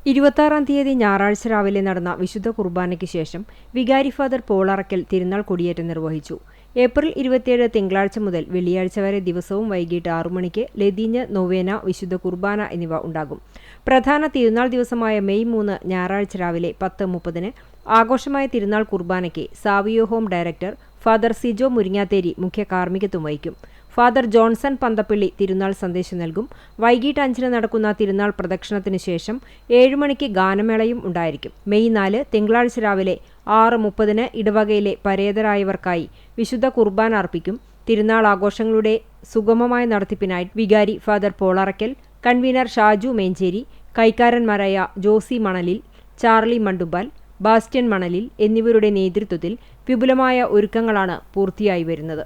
A: 26-ാം തീയതി ഞായറാഴ്ച രാവിലെ നടന്ന വിശുദ്ധ കുർബാനയ്ക്ക് ശേഷം വികാരി ഫാദർ പോൾ അറക്കൽ തിരുനാൾ കൊടിയേറ്റ് നിർവഹിച്ചു. ഏപ്രിൽ 27 തിങ്കളാഴ്ച മുതൽ വെള്ളിയാഴ്ച വരെ ദിവസവും വൈകിട്ട് 6 മണിക്ക് ലതീഞ്ഞ്, നൊവേന, വിശുദ്ധ കുർബാന എന്നിവ ഉണ്ടാകും. പ്രധാന തിരുനാൾ ദിവസമായ മെയ് 3 ഞായറാഴ്ച രാവിലെ 10:30 ആഘോഷമായ തിരുനാൾ കുർബാനയ്ക്ക് Savio home director father Sijo Muringatheri മുഖ്യ കാർമ്മികത്വം വഹിക്കും. ഫാദർ ജോൺസൺ പന്തപ്പള്ളി തിരുനാൾ സന്ദേശം നൽകും. വൈകിട്ട് 5-ന് നടക്കുന്ന തിരുനാൾ പ്രദക്ഷിണത്തിന് ശേഷം 7 മണിക്ക് ഗാനമേളയും ഉണ്ടായിരിക്കും. മെയ് 4 തിങ്കളാഴ്ച രാവിലെ 6:30 ഇടവകയിലെ പരേതരായവർക്കായി വിശുദ്ധ കുർബാന അർപ്പിക്കും. തിരുനാൾ ആഘോഷങ്ങളുടെ സുഗമമായ നടത്തിപ്പിനായി വികാരി ഫാദർ പോൾ അറക്കൽ, കൺവീനർ ഷാജു മേഞ്ചേരി, കൈക്കാരന്മാരായ ജോസി മണലിൽ, ചാർലി മണ്ടുമ്പാൽ, ബാസ്റ്റ്യൻ മണലിൽ എന്നിവരുടെ നേതൃത്വത്തിൽ വിപുലമായ ഒരുക്കങ്ങളാണ് പൂർത്തിയായി വരുന്നത്.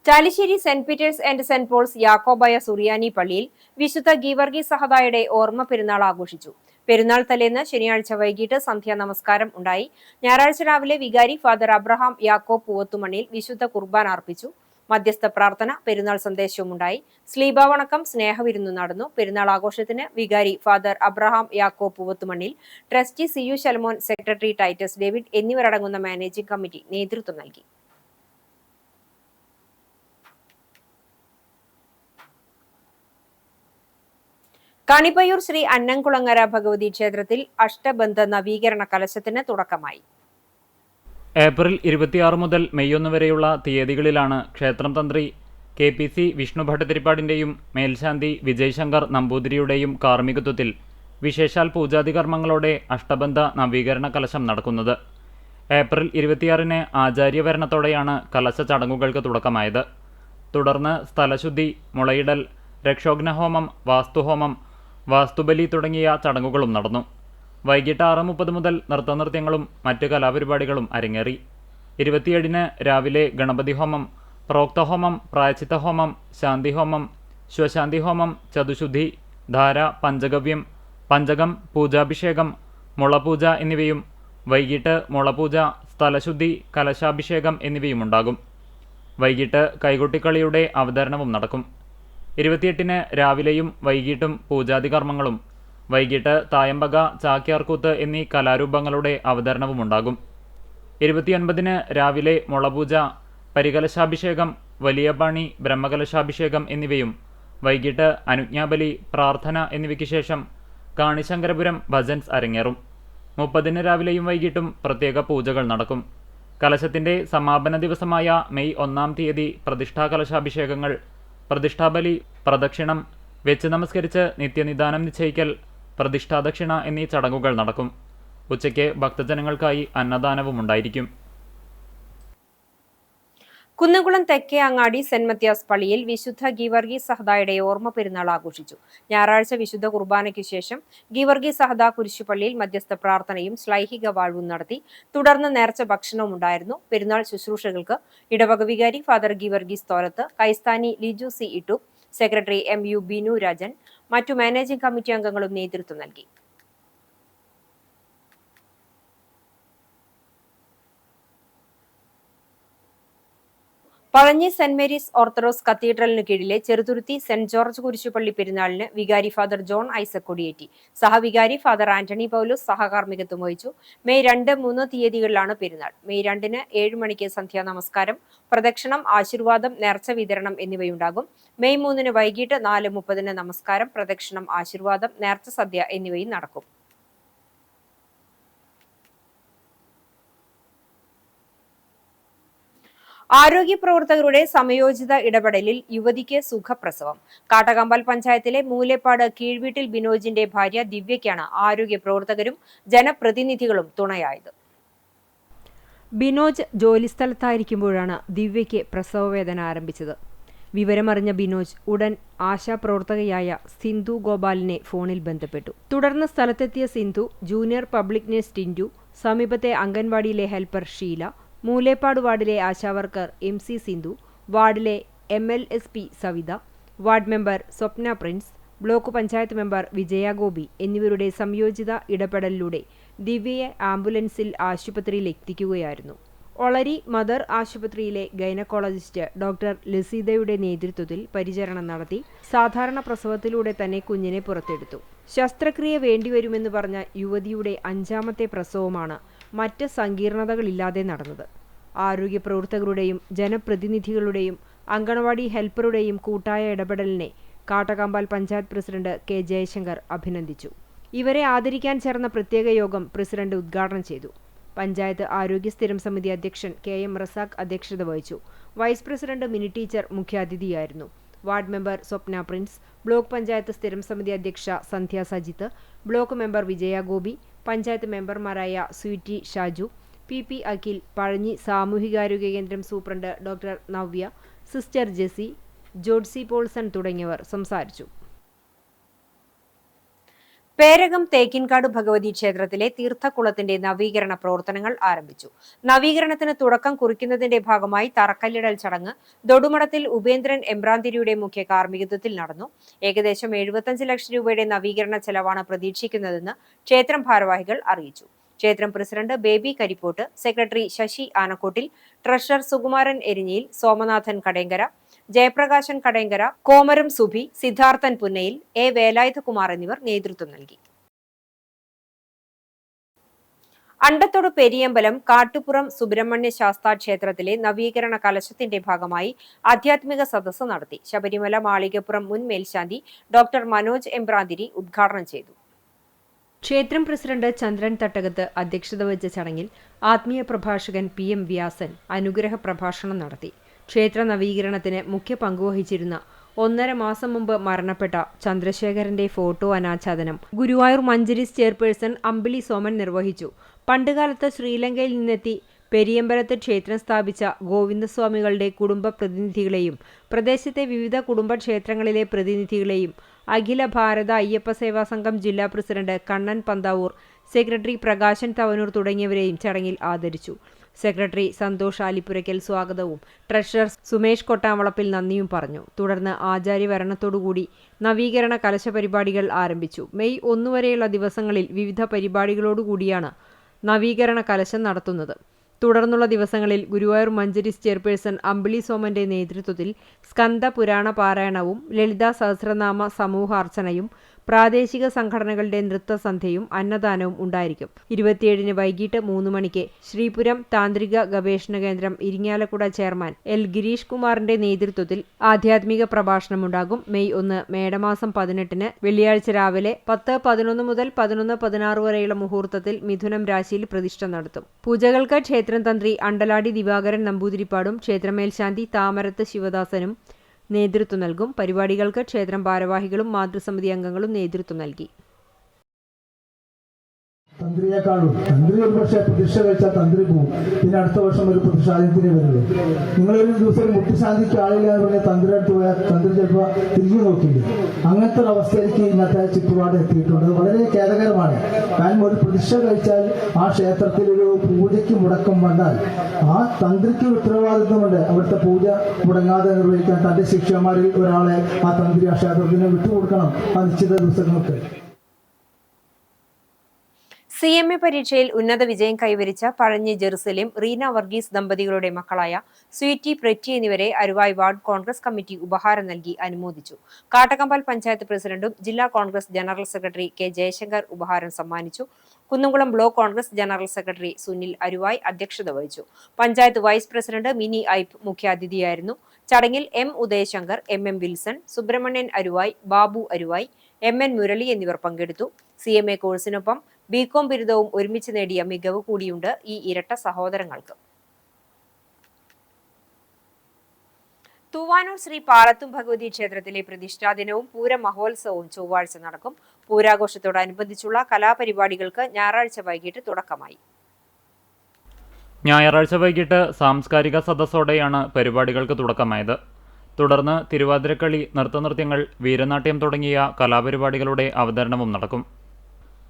A: Chalissery saint Peter's and saint Paul's Yakobaya Suriyani പള്ളിയിൽ വിശുദ്ധ ഗീവർഗീസ് സഹദായുടെ ഓർമ്മ പെരുന്നാൾ ആഘോഷിച്ചു. പെരുന്നാൾ തലേന്ന് ശനിയാഴ്ച വൈകിട്ട് സന്ധ്യാ നമസ്കാരം ഉണ്ടായി. ഞായറാഴ്ച രാവിലെ വികാരി ഫാദർ അബ്രഹാം യാക്കോബ് പൂവത്തുമണ്ണിൽ വിശുദ്ധ കുർബാന അർപ്പിച്ചു. മധ്യസ്ഥ പ്രാർത്ഥന, പെരുന്നാൾ സന്ദേശവും ഉണ്ടായി. സ്ലീബ വണക്കം, സ്നേഹവിരുന്നു നടന്നു. പെരുന്നാൾ ആഘോഷത്തിന് വികാരി father Abraham Yakob Poovathumannil, trustee CU Shalamon, secretary Titus David എന്നിവരടങ്ങുന്ന മാനേജിംഗ് കമ്മിറ്റി നേതൃത്വം നൽകി. കണിപ്പയ്യൂർ ശ്രീ അന്നംകുളങ്ങര ഭഗവതി ക്ഷേത്രത്തിൽ അഷ്ടബന്ധ നവീകരണ കലശത്തിന് തുടക്കമായി.
B: ഏപ്രിൽ 26 മുതൽ മെയ് 1 വരെയുള്ള തീയതികളിലാണ് ക്ഷേത്രം തന്ത്രി KPC വിഷ്ണു ഭട്ടതിരിപ്പാടിൻ്റെയും മേൽശാന്തി വിജയ് ശങ്കർ നമ്പൂതിരിയുടെയും കാർമ്മികത്വത്തിൽ വിശേഷാൽ പൂജാതി കർമ്മങ്ങളോടെ അഷ്ടബന്ധ നവീകരണ കലശം നടക്കുന്നത്. ഏപ്രിൽ 26-ന് ആചാര്യവരണത്തോടെയാണ് കലശ ചടങ്ങുകൾക്ക് തുടക്കമായത്. തുടർന്ന് സ്ഥലശുദ്ധി, മുളയിടൽ, രക്ഷോഘ്നഹോമം, വാസ്തുഹോമം, വാസ്തുബലി തുടങ്ങിയ ചടങ്ങുകളും നടന്നു. വൈകിട്ട് 6:30 മുതൽ നൃത്തനൃത്യങ്ങളും മറ്റ് കലാപരിപാടികളും അരങ്ങേറി. 27-ന് രാവിലെ ഗണപതി ഹോമം, പ്രോക്തഹോമം, പ്രായച്ചിത്തഹോമം, ശാന്തിഹോമം, ശ്വശാന്തിഹോമം, ചതുശുദ്ധി, ധാര, പഞ്ചഗവ്യം, പഞ്ചകം, പൂജാഭിഷേകം, മുളപൂജ എന്നിവയും വൈകിട്ട് മുളപൂജ, സ്ഥലശുദ്ധി, കലശാഭിഷേകം എന്നിവയുമുണ്ടാകും. വൈകിട്ട് കൈകൊട്ടിക്കളിയുടെ അവതരണവും നടക്കും. 28-ന് രാവിലെയും വൈകിട്ടും പൂജാതി കർമ്മങ്ങളും വൈകിട്ട് തായമ്പക, ചാക്യാർകൂത്ത് എന്നീ കലാരൂപങ്ങളുടെ അവതരണവുമുണ്ടാകും. 29-ന് രാവിലെ മുളപൂജ, പരികലശാഭിഷേകം, വലിയപാണി, ബ്രഹ്മകലശാഭിഷേകം എന്നിവയും വൈകിട്ട് അനുജ്ഞാബലി, പ്രാർത്ഥന എന്നിവയ്ക്ക് ശേഷം കാണിശങ്കരപുരം ഭജൻസ് അരങ്ങേറും. 30-ന് രാവിലെയും വൈകിട്ടും പ്രത്യേക പൂജകൾ നടക്കും. കലശത്തിന്റെ സമാപന ദിവസമായ മെയ് 1-ാം തീയതി പ്രതിഷ്ഠാകലശാഭിഷേകങ്ങൾ, പ്രതിഷ്ഠാബലി, പ്രദക്ഷിണം, വെച്ച് നമസ്കരിച്ച് നിത്യനിദാനം നിശ്ചയിക്കൽ, പ്രതിഷ്ഠാദക്ഷിണ എന്നീ ചടങ്ങുകൾ നടക്കും. ഉച്ചയ്ക്ക് ഭക്തജനങ്ങൾക്കായി അന്നദാനവുമുണ്ടായിരിക്കും.
A: കുന്നംകുളം തെക്കേ അങ്ങാടി സെന്റ് മത്യാസ് പള്ളിയിൽ വിശുദ്ധ ഗീവർഗീസ് സഹദായുടെ ഓർമ്മ പെരുന്നാൾ ആഘോഷിച്ചു. ഞായറാഴ്ച വിശുദ്ധ കുർബാനയ്ക്കു ശേഷം ഗീവർഗീസ് സഹദ കുരിശുപള്ളിയിൽ മധ്യസ്ഥ പ്രാർത്ഥനയും ശ്ലൈഹിക വാഴ്വും നടത്തി. തുടർന്ന് നേർച്ച ഭക്ഷണവും ഉണ്ടായിരുന്നു. പെരുന്നാൾ ശുശ്രൂഷകൾക്ക് ഇടവക വികാരി ഫാദർ ഗീവർഗീസ് തോലത്ത്, കൈസ്ഥാനി Liju C Ittu, secretary MU Binu Rajan, മറ്റു മാനേജിംഗ് കമ്മിറ്റി അംഗങ്ങളും നേതൃത്വം നൽകി. പഴഞ്ഞി സെന്റ് മേരീസ് ഓർത്തഡോക്സ് കത്തീഡ്രലിനു കീഴിലെ ചെറുതുരുത്തി സെന്റ് ജോർജ് കുരിശുപള്ളി പെരുന്നാളിന് വികാരി ഫാദർ ജോൺ ഐസക് കൊടിയേറ്റി. സഹവികാരി ഫാദർ ആന്റണി പൗലോസ് സഹകാർമ്മികത്വം വഹിച്ചു. മെയ് 2, 3 തീയതികളിലാണ് പെരുന്നാൾ. മെയ് 2-ന് 7 മണിക്ക് സന്ധ്യാനമസ്കാരം, പ്രദക്ഷിണം, ആശീർവാദം, നേർച്ച വിതരണം എന്നിവയുണ്ടാകും. മെയ് 3-ന് വൈകിട്ട് 4:30-ന് നമസ്കാരം, പ്രദക്ഷിണം, ആശീർവാദം, നേർച്ച സദ്യ എന്നിവയും നടക്കും. ആരോഗ്യ പ്രവർത്തകരുടെ സമയോചിത ഇടപെടലിൽ യുവതിക്ക് സുഖപ്രസവം. കാട്ടകമ്പാൽ പഞ്ചായത്തിലെ മൂലേപ്പാട് കീഴ്വീട്ടിൽ ബിനോജിന്റെ ഭാര്യ ദിവ്യയ്ക്കാണ് ആരോഗ്യ പ്രവർത്തകരും ജനപ്രതിനിധികളും തുണയായത്. ബിനോജ് ജോലിസ്ഥലത്തായിരിക്കുമ്പോഴാണ് ദിവ്യയ്ക്ക് പ്രസവവേദന ആരംഭിച്ചത്. വിവരമറിഞ്ഞ ബിനോജ് ഉടൻ ആശാപ്രവർത്തകയായ സിന്ധു ഗോപാലിനെ ഫോണിൽ ബന്ധപ്പെട്ടു. തുടർന്ന് സ്ഥലത്തെത്തിയ Sindhu junior public nurse Tindu, സമീപത്തെ അംഗൻവാടിയിലെ ഹെൽപ്പർ ഷീല, മൂലേപ്പാട് വാർഡിലെ ആശാവർക്കർ MC സിന്ധു, വാർഡിലെ MLSP Savitha, ward member Swapna Prince, block panchayat member Vijaya Gopi എന്നിവരുടെ സംയോജിത ഇടപെടലിലൂടെ ദിവ്യയെ ആംബുലൻസിൽ ആശുപത്രിയിൽ എത്തിക്കുകയായിരുന്നു. ഒളരി മദർ ആശുപത്രിയിലെ ഗൈനക്കോളജിസ്റ്റ് ഡോക്ടർ ലസീദയുടെ നേതൃത്വത്തിൽ പരിചരണം നടത്തി. സാധാരണ പ്രസവത്തിലൂടെ തന്നെ കുഞ്ഞിനെ പുറത്തെടുത്തു. ശസ്ത്രക്രിയ വേണ്ടിവരുമെന്ന് പറഞ്ഞ യുവതിയുടെ 5-ാമത്തെ പ്രസവമാണ് മറ്റ് സങ്കീർണതകളില്ലാതെ നടന്നത്. ആരോഗ്യ പ്രവർത്തകരുടെയും ജനപ്രതിനിധികളുടെയും അങ്കണവാടി ഹെൽപ്പറുടെയും കൂട്ടായ ഇടപെടലിനെ കാട്ടകമ്പാൽ പഞ്ചായത്ത് പ്രസിഡന്റ് K ജയശങ്കർ അഭിനന്ദിച്ചു. ഇവരെ ആദരിക്കാൻ ചേർന്ന പ്രത്യേക യോഗം പ്രസിഡന്റ് ഉദ്ഘാടനം ചെയ്തു. പഞ്ചായത്ത് ആരോഗ്യ സ്ഥിരം സമിതി അധ്യക്ഷൻ KM റസാഖ് അധ്യക്ഷത വഹിച്ചു. വൈസ് പ്രസിഡന്റ് മിനി ടീച്ചർ മുഖ്യാതിഥിയായിരുന്നു. Ward member Swapna Prince, block panchayat സ്ഥിരം സമിതി അധ്യക്ഷ സന്ധ്യ സജിത്ത്, ബ്ലോക്ക് മെമ്പർ വിജയ ഗോപി, പഞ്ചായത്ത് മെമ്പർമാരായ സ്വീറ്റി ഷാജു, PP അഖിൽ, പഴഞ്ഞി സാമൂഹികാരോഗ്യ കേന്ദ്രം superintendent doctor Navya, sister Jessy, Jodsy Paulson തുടങ്ങിയവർ സംസാരിച്ചു. പേരകം തേക്കിൻകാട് ഭഗവതി ക്ഷേത്രത്തിലെ തീർത്ഥക്കുളത്തിന്റെ നവീകരണ പ്രവർത്തനങ്ങൾ ആരംഭിച്ചു. നവീകരണത്തിന് തുടക്കം കുറിക്കുന്നതിന്റെ ഭാഗമായി തറക്കല്ലിടൽ ചടങ്ങ് തൊടുമഠത്തിൽ ഉപേന്ദ്രൻ എമ്പ്രാന്തിരിയുടെ മുഖ്യ കാർമ്മികത്വത്തിൽ നടന്നു. ഏകദേശം 75 ലക്ഷം രൂപയുടെ നവീകരണ ചെലവാണ് പ്രതീക്ഷിക്കുന്നതെന്ന് ക്ഷേത്രം ഭാരവാഹികൾ അറിയിച്ചു. ക്ഷേത്രം president Baby Karippott, secretary Sasi Anakkottil, treasurer Sukumaran Erinjiyil, Somanathan Kadenkara, Jayaprakashan Kadenkara, കോമരം സുഭി, സിദ്ധാർത്ഥൻ പുന്നയിൽ, A വേലായുധകുമാർ എന്നിവർ നേതൃത്വം നൽകി. അണ്ടത്തോട് പെരിയമ്പലം കാട്ടുപുറം സുബ്രഹ്മണ്യ ശാസ്താ ക്ഷേത്രത്തിലെ നവീകരണ കലശത്തിന്റെ ഭാഗമായി ആധ്യാത്മിക സദസ്സ് നടത്തി. ശബരിമല മാളികപ്പുറം മുൻ മേൽശാന്തി ഡോക്ടർ മനോജ് എമ്പ്രാന്തിരി ഉദ്ഘാടനം ചെയ്തു. ക്ഷേത്രം പ്രസിഡന്റ് ചന്ദ്രൻ തട്ടകത്ത് അധ്യക്ഷത വഹിച്ച ചടങ്ങിൽ ആത്മീയ പ്രഭാഷകൻ PM വ്യാസൻ അനുഗ്രഹ പ്രഭാഷണം നടത്തി. ക്ഷേത്ര നവീകരണത്തിന് മുഖ്യ പങ്കുവഹിച്ചിരുന്ന 1.5 മാസം മുമ്പ് മരണപ്പെട്ട ചന്ദ്രശേഖരന്റെ ഫോട്ടോ അനാച്ഛാദനം ഗുരുവായൂർ മഞ്ചരിസ് ചെയർപേഴ്സൺ അമ്പിളി സോമൻ നിർവഹിച്ചു. പണ്ടുകാലത്ത് ശ്രീലങ്കയിൽ നിന്നെത്തി പെരിയമ്പലത്ത് ക്ഷേത്രം സ്ഥാപിച്ച ഗോവിന്ദസ്വാമികളുടെ കുടുംബ പ്രതിനിധികളെയും പ്രദേശത്തെ വിവിധ കുടുംബക്ഷേത്രങ്ങളിലെ പ്രതിനിധികളെയും അഖില ഭാരത അയ്യപ്പ സേവാ സംഘം ജില്ലാ പ്രസിഡന്റ് കണ്ണൻ പന്താവൂർ, സെക്രട്ടറി പ്രകാശൻ തവനൂർ തുടങ്ങിയവരെയും ചടങ്ങിൽ ആദരിച്ചു. സെക്രട്ടറി സന്തോഷ് ആലിപ്പുരയ്ക്കൽ സ്വാഗതവും ട്രഷറർ സുമേഷ് കൊട്ടാവളപ്പിൽ നന്ദിയും പറഞ്ഞു. തുടർന്ന് ആചാര്യവരണത്തോടുകൂടി നവീകരണ കലശ പരിപാടികൾ ആരംഭിച്ചു. മെയ് 1 വരെയുള്ള ദിവസങ്ങളിൽ വിവിധ പരിപാടികളോടുകൂടിയാണ് നവീകരണ കലശം നടത്തുന്നത്. തുടർന്നുള്ള ദിവസങ്ങളിൽ ഗുരുവായൂർ മഞ്ചരിസ് ചെയർപേഴ്സൺ അമ്പിളി സോമന്റെ നേതൃത്വത്തിൽ സ്കന്ദ പുരാണ പാരായണവും ലളിതാ സഹസ്രനാമ സമൂഹാർച്ചനയും പ്രാദേശിക സംഘടനകളുടെ നൃത്തസന്ധ്യയും അന്നദാനവും ഉണ്ടായിരിക്കും. 27 വൈകിട്ട് 3 മണിക്ക് ശ്രീപുരം താന്ത്രിക ഗവേഷണ കേന്ദ്രം ഇരിങ്ങാലക്കുട ചെയർമാൻ എൽ ഗിരീഷ് കുമാറിന്റെ നേതൃത്വത്തിൽ ആധ്യാത്മിക പ്രഭാഷണമുണ്ടാകും. മെയ് 1 മേടമാസം 18 വെള്ളിയാഴ്ച രാവിലെ 10:11 മുതൽ 11:16 വരെയുള്ള മുഹൂർത്തത്തിൽ മിഥുനം രാശിയിൽ പ്രതിഷ്ഠ നടത്തും. പൂജകൾക്ക് ക്ഷേത്രം തന്ത്രി അണ്ടലാടി ദിവാകരൻ നമ്പൂതിരിപ്പാടും ക്ഷേത്രമേൽശാന്തി താമരത്ത് ശിവദാസനും നേതൃത്വം നൽകും. പരിപാടികൾക്ക് ക്ഷേത്രം ഭാരവാഹികളും മാതൃസമിതി അംഗങ്ങളും നേതൃത്വം നൽകി.
D: തന്ത്രിയെക്കാളും തന്ത്രി ഒരു പക്ഷേ പ്രതിഷ്ഠ കഴിച്ചാൽ തന്ത്രി പോവും. പിന്നെ അടുത്ത വർഷം ഒരു പ്രതിഷ്ഠാദിത്യത്തിന് വരുള്ളൂ. നിങ്ങളൊരു ദിവസം ഒരു മുട്ടിശാന്തിക്ക് ആളില്ല എന്ന് പറഞ്ഞാൽ തന്ത്രി അടുത്ത് പോയാൽ തന്ത്രി ചിലപ്പോൾ തിരിഞ്ഞു നോക്കില്ല. അങ്ങനത്തെ ഒരു അവസ്ഥയിലേക്ക് ഇന്നത്തെ ചുറ്റുപാട് എത്തിയിട്ടുണ്ട്. അത് വളരെ ഖേദകരമാണ്. കാരണം ഒരു പ്രതിഷ്ഠ കഴിച്ചാൽ ആ ക്ഷേത്രത്തിൽ ഒരു പൂജയ്ക്ക് മുടക്കം വന്നാൽ ആ തന്ത്രിക്ക് ഉത്തരവാദിത്വമുണ്ട് അവിടുത്തെ പൂജ മുടങ്ങാതെ നിർവഹിക്കാൻ. തന്റെ ശിഷ്യന്മാരിൽ ഒരാളെ ആ തന്ത്രി ആ ക്ഷേത്രത്തിന് വിട്ടുകൊടുക്കണം ആ നിശ്ചിത ദിവസങ്ങൾക്ക്.
A: CMA പരീക്ഷയിൽ ഉന്നത വിജയം കൈവരിച്ച പഴഞ്ഞി ജെറുസലേം റീന വർഗീസ് ദമ്പതികളുടെ മക്കളായ സ്വീറ്റി പ്രെറ്റി എന്നിവരെ അരുവായ് വാർഡ് കോൺഗ്രസ് കമ്മിറ്റി ഉപഹാരം നൽകി അനുമോദിച്ചു. കാട്ടകമ്പൽ പഞ്ചായത്ത് പ്രസിഡന്റും ജില്ലാ Congress general secretary K Jayashankar ഉപഹാരം സമ്മാനിച്ചു. Kunnamkulam block Congress general secretary Sunil Aruvai അധ്യക്ഷത വഹിച്ചു. പഞ്ചായത്ത് വൈസ് പ്രസിഡന്റ് മിനി ഐപ്പ് മുഖ്യാതിഥിയായിരുന്നു. ചടങ്ങിൽ M Udayashankar, MM Wilson, Subramanian Aruvai, Babu Aruvai, MN Murali എന്നിവർ പങ്കെടുത്തു. CMA കോഴ്സിനൊപ്പം ബികോം ബിരുദവും ഒരുമിച്ച് നേടിയ മികവ് കൂടിയുണ്ട് ഈ ഇരട്ട സഹോദരങ്ങൾക്ക്. തൂവാനൂർ ശ്രീ പാലത്തും ഭഗവതി ക്ഷേത്രത്തിലെ പ്രതിഷ്ഠാദിനവും പൂര മഹോത്സവവും ചൊവ്വാഴ്ച നടക്കും. പൂരാഘോഷത്തോടനുബന്ധിച്ചുള്ള കലാപരിപാടികൾക്ക് ഞായറാഴ്ച വൈകിട്ട് തുടക്കമായി.
B: ഞായറാഴ്ച വൈകിട്ട് സാംസ്കാരിക സദസ്സോടെയാണ് പരിപാടികൾക്ക് തുടക്കമായത്. തുടർന്ന് തിരുവാതിരക്കളി, നൃത്തനൃത്യങ്ങൾ, വീരനാട്യം തുടങ്ങിയ കലാപരിപാടികളുടെ അവതരണവും നടക്കും.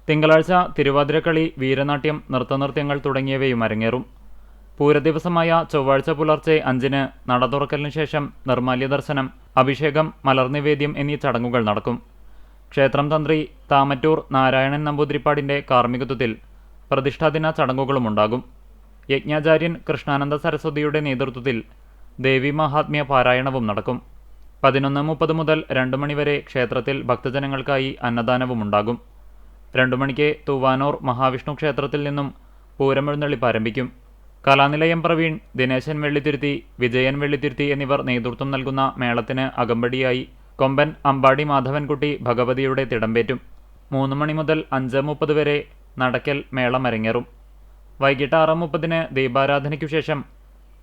B: തിങ്കളാഴ്ച തിരുവാതിരക്കളി, വീരനാട്യം, നൃത്തനൃത്യങ്ങൾ തുടങ്ങിയവയും അരങ്ങേറും. പൂരദിവസമായ ചൊവ്വാഴ്ച പുലർച്ചെ 5-ന് നട തുറക്കലിന് ശേഷം നിർമ്മാല്യ ദർശനം, അഭിഷേകം, മലർനിവേദ്യം എന്നീ ചടങ്ങുകൾ നടക്കും. ക്ഷേത്രം തന്ത്രി താമറ്റൂർ നാരായണൻ നമ്പൂതിരിപ്പാടിന്റെ കാർമ്മികത്വത്തിൽ പ്രതിഷ്ഠാദിന ചടങ്ങുകളുമുണ്ടാകും. യജ്ഞാചാര്യൻ കൃഷ്ണാനന്ദ സരസ്വതിയുടെ നേതൃത്വത്തിൽ ദേവി മഹാത്മ്യ പാരായണവും നടക്കും. 11:30 മുതൽ 2 മണിവരെ ക്ഷേത്രത്തിൽ ഭക്തജനങ്ങൾക്കായി അന്നദാനവുമുണ്ടാകും. 2 മണിക്ക് തൂവാനൂർ മഹാവിഷ്ണു ക്ഷേത്രത്തിൽ നിന്നും പൂരമെഴുന്നള്ളിപ്പ് ആരംഭിക്കും. കലാനിലയം പ്രവീൺ, ദിനേശൻ വെള്ളിത്തിരുത്തി, വിജയൻ വെള്ളിത്തിരുത്തി എന്നിവർ നേതൃത്വം നൽകുന്ന മേളത്തിന് അകമ്പടിയായി കൊമ്പൻ അമ്പാടി മാധവൻകുട്ടി ഭഗവതിയുടെ തിടമ്പേറ്റും. 3 മണി മുതൽ 5:30 വരെ നടക്കൽ മേളം അരങ്ങേറും. വൈകിട്ട് 6:30 ദീപാരാധനയ്ക്കു ശേഷം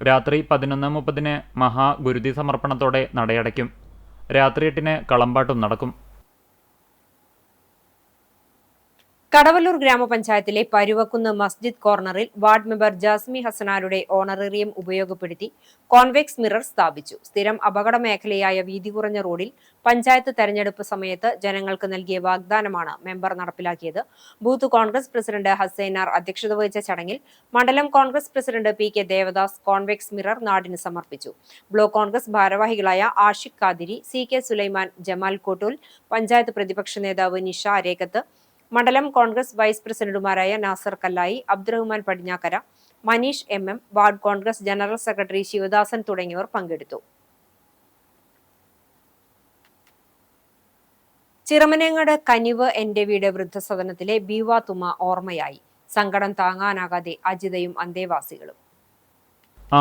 B: രാത്രി 11:30 മഹാഗുരുതി സമർപ്പണത്തോടെ നടയടയ്ക്കും. രാത്രി 8 കളമ്പാട്ടും നടക്കും.
A: കടവല്ലൂർ ഗ്രാമപഞ്ചായത്തിലെ പരുവക്കുന്ന് മസ്ജിദ് കോർണറിൽ വാർഡ് മെമ്പർ ജാസ്മി ഹസനാരുടെ ഓണറേറിയം ഉപയോഗപ്പെടുത്തി കോൺവെക്സ് മിറർ സ്ഥാപിച്ചു. സ്ഥിരം അപകട മേഖലയായ വീതി കുറഞ്ഞ റോഡിൽ പഞ്ചായത്ത് തെരഞ്ഞെടുപ്പ് സമയത്ത് ജനങ്ങൾക്ക് നൽകിയ വാഗ്ദാനമാണ് മെമ്പർ നടപ്പിലാക്കിയത്. ബൂത്ത് കോൺഗ്രസ് പ്രസിഡന്റ് ഹസൈനാർ അധ്യക്ഷത വഹിച്ച ചടങ്ങിൽ മണ്ഡലം Congress president PK Devadas convex mirror നാടിന് സമർപ്പിച്ചു. ബ്ലോക്ക് കോൺഗ്രസ് ഭാരവാഹികളായ ആഷിഖ് കാദിരി, CK സുലൈമാൻ, ജമാൽ കോട്ടൂൽ, പഞ്ചായത്ത് പ്രതിപക്ഷ നേതാവ് നിഷ അരേക്കത്ത്, മണ്ഡലം കോൺഗ്രസ് വൈസ് പ്രസിഡന്റുമാരായ Nasar Kallayi, Abdurahman Padinjakkara, Manish MM, ward Congress general secretary Sivadasan തുടങ്ങിയവർ പങ്കെടുത്തു. ചിറമനേങ്ങാട് കനിവ് എന്റെ വീട് വൃദ്ധസദനത്തിലെ ബീവാത്തുമ്മ ഓർമ്മയായി. സങ്കടം താങ്ങാനാകാതെ അജിതയും അന്തേവാസികളും.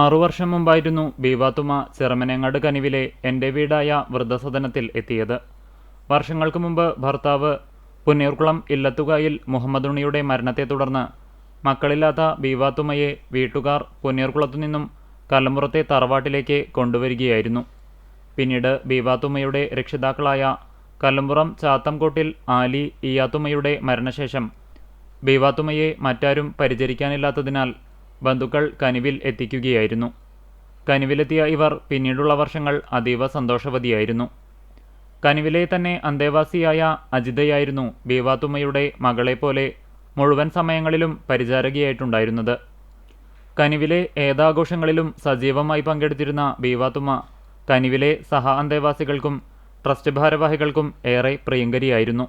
B: 6 വർഷം മുമ്പായിരുന്നു ബീവാത്തുമ്മ ചിറമനേങ്ങാട് കനിവിലെ എന്റെ വീടായ വൃദ്ധസദനത്തിൽ എത്തിയത്. വർഷങ്ങൾക്ക് മുമ്പ് ഭർത്താവ് പുന്നയൂർക്കുളം ഇല്ലത്തുകായിൽ മുഹമ്മദ് ഉണ്ണിയുടെ മരണത്തെ തുടർന്ന് മക്കളില്ലാത്ത ബീവാത്തുമ്മയെ വീട്ടുകാർ പുന്നയൂർക്കുളത്തു നിന്നും കല്ലമ്പുറത്തെ തറവാട്ടിലേക്ക് കൊണ്ടുവരികയായിരുന്നു. പിന്നീട് ബീവാത്തുമ്മയുടെ രക്ഷിതാക്കളായ കല്ലമ്പുറം ചാത്തംകോട്ടിൽ ആലി ഇയാത്തുമ്മയുടെ മരണശേഷം ബീവാത്തുമ്മയെ മറ്റാരും പരിചരിക്കാനില്ലാത്തതിനാൽ ബന്ധുക്കൾ കനിവിൽ എത്തിക്കുകയായിരുന്നു. കനിവിലെത്തിയ ഇവർ പിന്നീടുള്ള വർഷങ്ങൾ അതീവ സന്തോഷവതിയായിരുന്നു. കനിവിലെ തന്നെ അന്തേവാസിയായ അജിതയായിരുന്നു ബീവാത്തുമ്മയുടെ മകളെപ്പോലെ മുഴുവൻ സമയങ്ങളിലും പരിചാരകയായിട്ടുണ്ടായിരുന്നത്. കനിവിലെ ഏതാഘോഷങ്ങളിലും സജീവമായി പങ്കെടുത്തിരുന്ന ബീവാത്തുമ്മ കനിവിലെ സഹ അന്തേവാസികൾക്കും ട്രസ്റ്റ് ഭാരവാഹികൾക്കും ഏറെ പ്രിയങ്കരിയായിരുന്നു.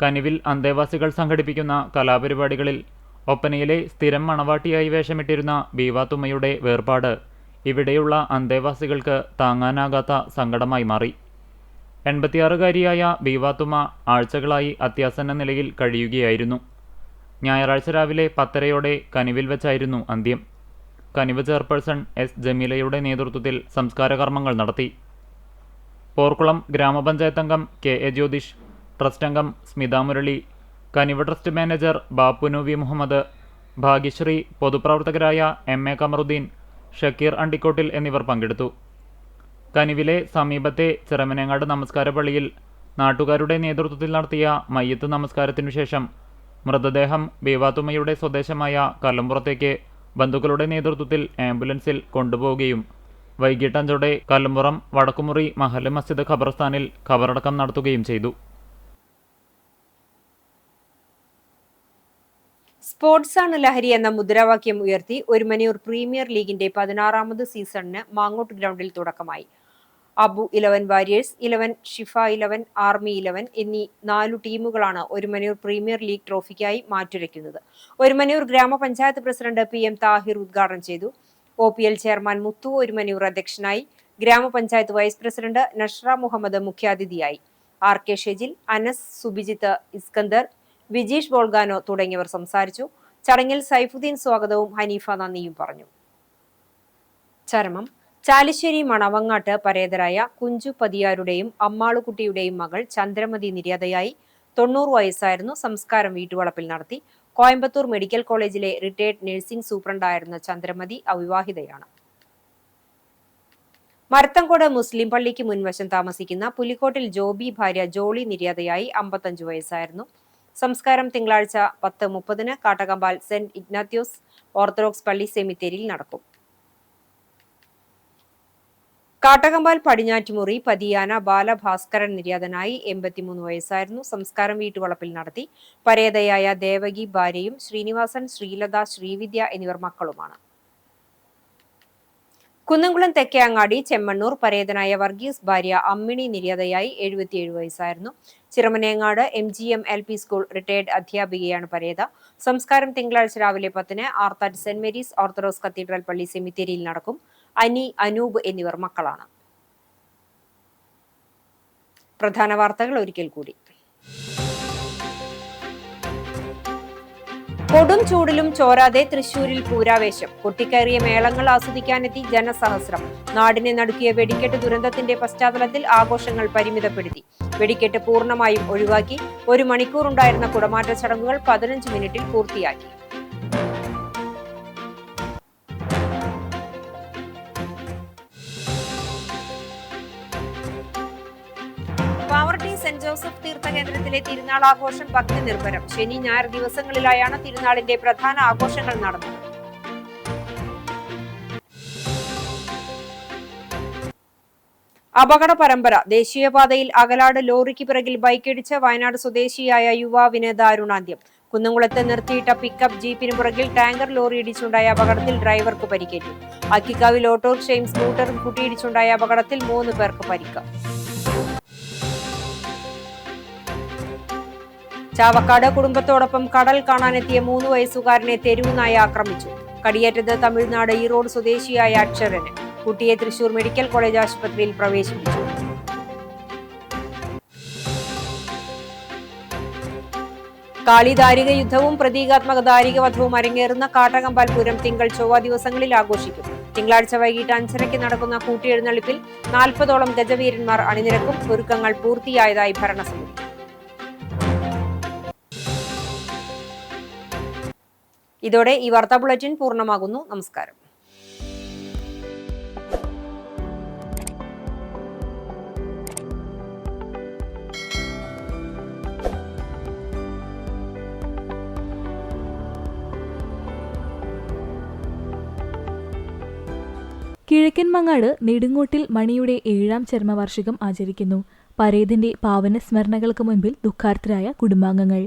B: കനിവിൽ അന്തേവാസികൾ സംഘടിപ്പിക്കുന്ന കലാപരിപാടികളിൽ ഒപ്പനയിലെ സ്ഥിരം മണവാട്ടിയായി വേഷമിട്ടിരുന്ന ബീവാത്തുമ്മയുടെ വേർപാട് ഇവിടെയുള്ള അന്തേവാസികൾക്ക് താങ്ങാനാകാത്ത സങ്കടമായി മാറി. 86-കാരിയായ ബീവാത്തുമ്മ ആഴ്ചകളായി അത്യാസന്ന നിലയിൽ കഴിയുകയായിരുന്നു. ഞായറാഴ്ച രാവിലെ 10:30 കനിവിൽ വെച്ചായിരുന്നു അന്ത്യം. കനിവ് ചെയർപേഴ്സൺ എസ് ജമീലയുടെ നേതൃത്വത്തിൽ സംസ്കാര കർമ്മങ്ങൾ നടത്തി. പോർക്കുളം ഗ്രാമപഞ്ചായത്ത് അംഗം KA ജ്യോതിഷ്, ട്രസ്റ്റ് അംഗം Smitha Murali, Kaniv trust manager Bappunu V Muhammad, Bhagyasree, പൊതുപ്രവർത്തകരായ MA കമറുദ്ദീൻ, ഷക്കീർ അണ്ടിക്കോട്ടിൽ എന്നിവർ പങ്കെടുത്തു. കനിവിലെ സമീപത്തെ ചിറമനേങ്ങാട് നമസ്കാര പള്ളിയിൽ നാട്ടുകാരുടെ നേതൃത്വത്തിൽ നടത്തിയ മയ്യത്ത് നമസ്കാരത്തിനു ശേഷം മൃതദേഹം ബീവാത്തുമ്മയുടെ സ്വദേശമായ കല്ലുംപുറത്തേക്ക് ബന്ധുക്കളുടെ നേതൃത്വത്തിൽ ആംബുലൻസിൽ കൊണ്ടുപോവുകയും വൈകിട്ട് 5 കല്ലുംപുറം വടക്കുമുറി മഹല്ല് മസ്ജിദ് ഖബർസ്ഥാനിൽ ഖബറടക്കം നടത്തുകയും ചെയ്തു.
A: സ്പോർട്സാണ് ലഹരി എന്ന മുദ്രാവാക്യം ഉയർത്തി ഒരുമനയൂർ പ്രീമിയർ ലീഗിന്റെ 16ാമത് സീസണിന് മാങ്ങോട്ട് ഗ്രൗണ്ടിൽ തുടക്കമായി. അബു 11 വാരിയേഴ്സ് 11, ഷിഫ 11, ആർമി 11 എന്നീ 4 ടീമുകളാണ് ഒരുമനയൂർ പ്രീമിയർ ലീഗ് ട്രോഫിക്കായി മാറ്റുരയ്ക്കുന്നത്. ഒരുമനയൂർ ഗ്രാമപഞ്ചായത്ത് പ്രസിഡന്റ് PM താഹിർ ഉദ്ഘാടനം ചെയ്തു. OPL ചെയർമാൻ മുത്തു ഒരുമനയൂർ അധ്യക്ഷനായി. ഗ്രാമപഞ്ചായത്ത് വൈസ് പ്രസിഡന്റ് നഷ്റ മുഹമ്മദ് മുഖ്യാതിഥിയായി. RK ഷെജിൽ, അനസ്, സുബിജിത്ത്, ഇസ്കന്ദർ, വിജീഷ് ബോൾഗാനോ തുടങ്ങിയവർ സംസാരിച്ചു. ചടങ്ങിൽ സൈഫുദ്ദീൻ സ്വാഗതവും ഹനീഫ നന്ദിയും പറഞ്ഞു. ചരമം ചാലിശ്ശേരി മണവങ്ങാട്ട് പരേതരായ കുഞ്ചു പതിയാരുടെയും അമ്മാളുകുട്ടിയുടെയും മകൾ ചന്ദ്രമതി നിര്യാതയായി. 90 വയസ്സായിരുന്നു. സംസ്കാരം വീട്ടുവളപ്പിൽ നടത്തി. കോയമ്പത്തൂർ മെഡിക്കൽ കോളേജിലെ റിട്ടയർഡ് നഴ്സിംഗ് സൂപ്രണ്ടായിരുന്ന ചന്ദ്രമതി അവിവാഹിതയാണ്. മരത്തങ്കോട് മുസ്ലിം പള്ളിക്ക് മുൻവശം താമസിക്കുന്ന പുലിക്കോട്ടിൽ ജോബി ഭാര്യ ജോളി നിര്യാതയായി. 55 വയസ്സായിരുന്നു. സംസ്കാരം തിങ്കളാഴ്ച 10:30 കാട്ടകമ്പാൽ സെന്റ് ഇഗ്നാത്യോസ് ഓർത്തഡോക്സ് പള്ളി സെമിത്തേരിയിൽ നടക്കും. കാട്ടകമ്പാൽ പടിഞ്ഞാറ്റുമുറി പതിയാന ബാലഭാസ്കരൻ നിര്യാതനായി. 83 വയസ്സായിരുന്നു. സംസ്കാരം വീട്ടുവളപ്പിൽ നടത്തി. പരേതയായ ദേവകി ഭാര്യയും ശ്രീനിവാസൻ, ശ്രീലത, ശ്രീവിദ്യ എന്നിവർ മക്കളുമാണ്. കുന്നംകുളം തെക്കേ അങ്ങാടി ചെമ്മണ്ണൂർ പരേതനായ വർഗീസ് ഭാര്യ അമ്മിണി നിര്യാതയായി. 77 വയസ്സായിരുന്നു. Chiramanengad MGM LP school retired അധ്യാപികയാണ് പരേത. സംസ്കാരം തിങ്കളാഴ്ച രാവിലെ 10 Arthat saint Mary's orthodox cathedral പള്ളി സെമിത്തേരിയിൽ നടക്കും. അനി, അനൂപ് എന്നിവർ മക്കളാണ്. പ്രധാന വാർത്തകൾ ഒരിക്കൽ കൂടി. കൊടും ചൂടിലും ചോരാതെ തൃശൂരിൽ പൂരാവേശം. കൊട്ടിക്കയറിയ മേളങ്ങൾ ആസ്വദിക്കാനെത്തി ജനസഹസ്രം. നാടിനെ നടുക്കിയ വെടിക്കെട്ട് ദുരന്തത്തിന്റെ പശ്ചാത്തലത്തിൽ ആഘോഷങ്ങൾ പരിമിതപ്പെടുത്തി. വെടിക്കെട്ട് പൂർണ്ണമായും ഒഴിവാക്കി. 1 മണിക്കൂറുണ്ടായിരുന്ന കുടമാറ്റ ചടങ്ങുകൾ 15 മിനിറ്റിൽ പൂർത്തിയാക്കി. പാവർട്ടി സെന്റ് ജോസഫ് തീർത്ഥകേന്ദ്രത്തിലെ തിരുനാൾ ആഘോഷം ഭക്തി നിർഭരം. ശനി, ഞായർ ദിവസങ്ങളിലായാണ് തിരുനാളിന്റെ പ്രധാന ആഘോഷങ്ങൾ നടന്നത്. അപകട പരമ്പര. ദേശീയപാതയിൽ അകലാട് ലോറിക്ക് പിറകിൽ ബൈക്കിടിച്ച് വയനാട് സ്വദേശിയായ യുവാവിന് ദാരുണാന്ത്യം. കുന്നംകുളത്ത് നിർത്തിയിട്ട പിക്കപ്പ് ജീപ്പിന് പുറകിൽ ടാങ്കർ ലോറി ഇടിച്ചുണ്ടായ അപകടത്തിൽ ഡ്രൈവർക്ക് പരിക്കേറ്റു. അക്കിക്കാവിൽ ഓട്ടോറിക്ഷയും സ്കൂട്ടറും കൂട്ടിയിടിച്ചുണ്ടായ അപകടത്തിൽ 3 പേർക്ക് പരിക്ക്. ചാവക്കാട് കുടുംബത്തോടൊപ്പം കടൽ കാണാനെത്തിയ 3 വയസ്സുകാരനെ തെരുവുനായ ആക്രമിച്ചു. കടിയേറ്റത് തമിഴ്നാട് ഈറോഡ് സ്വദേശിയായ അക്ഷരന്. കുട്ടിയെ തൃശൂർ മെഡിക്കൽ കോളേജ് ആശുപത്രിയിൽ പ്രവേശിപ്പിച്ചു. കാളി ദാരിക യുദ്ധവും പ്രതീകാത്മക ദാരിക വധവും അരങ്ങേറുന്ന കാട്ടകമ്പാൽ പൂരം തിങ്കൾ, ചൊവ്വ ദിവസങ്ങളിൽ ആഘോഷിക്കും. തിങ്കളാഴ്ച വൈകിട്ട് 5:30 നടക്കുന്ന കൂട്ടിയെഴുന്നള്ളിപ്പിൽ 40ഓളം ഗജവീരന്മാർ അണിനിരക്കും. ഒരുക്കങ്ങൾ പൂർത്തിയായതായി ഭരണസമിതി. ഇതോടെ ഈ വാർത്താ ബുള്ളറ്റിൻ പൂർണ്ണമാകുന്നു. നമസ്കാരം.
E: കിഴക്കൻ മങ്ങാട് നെടുങ്ങോട്ടിൽ മണിയുടെ 7ാം ചരമവാർഷികം ആചരിക്കുന്നു. പരേതിന്റെ പാവന സ്മരണകൾക്ക് മുൻപിൽ ദുഃഖാർത്തരായ കുടുംബാംഗങ്ങൾ.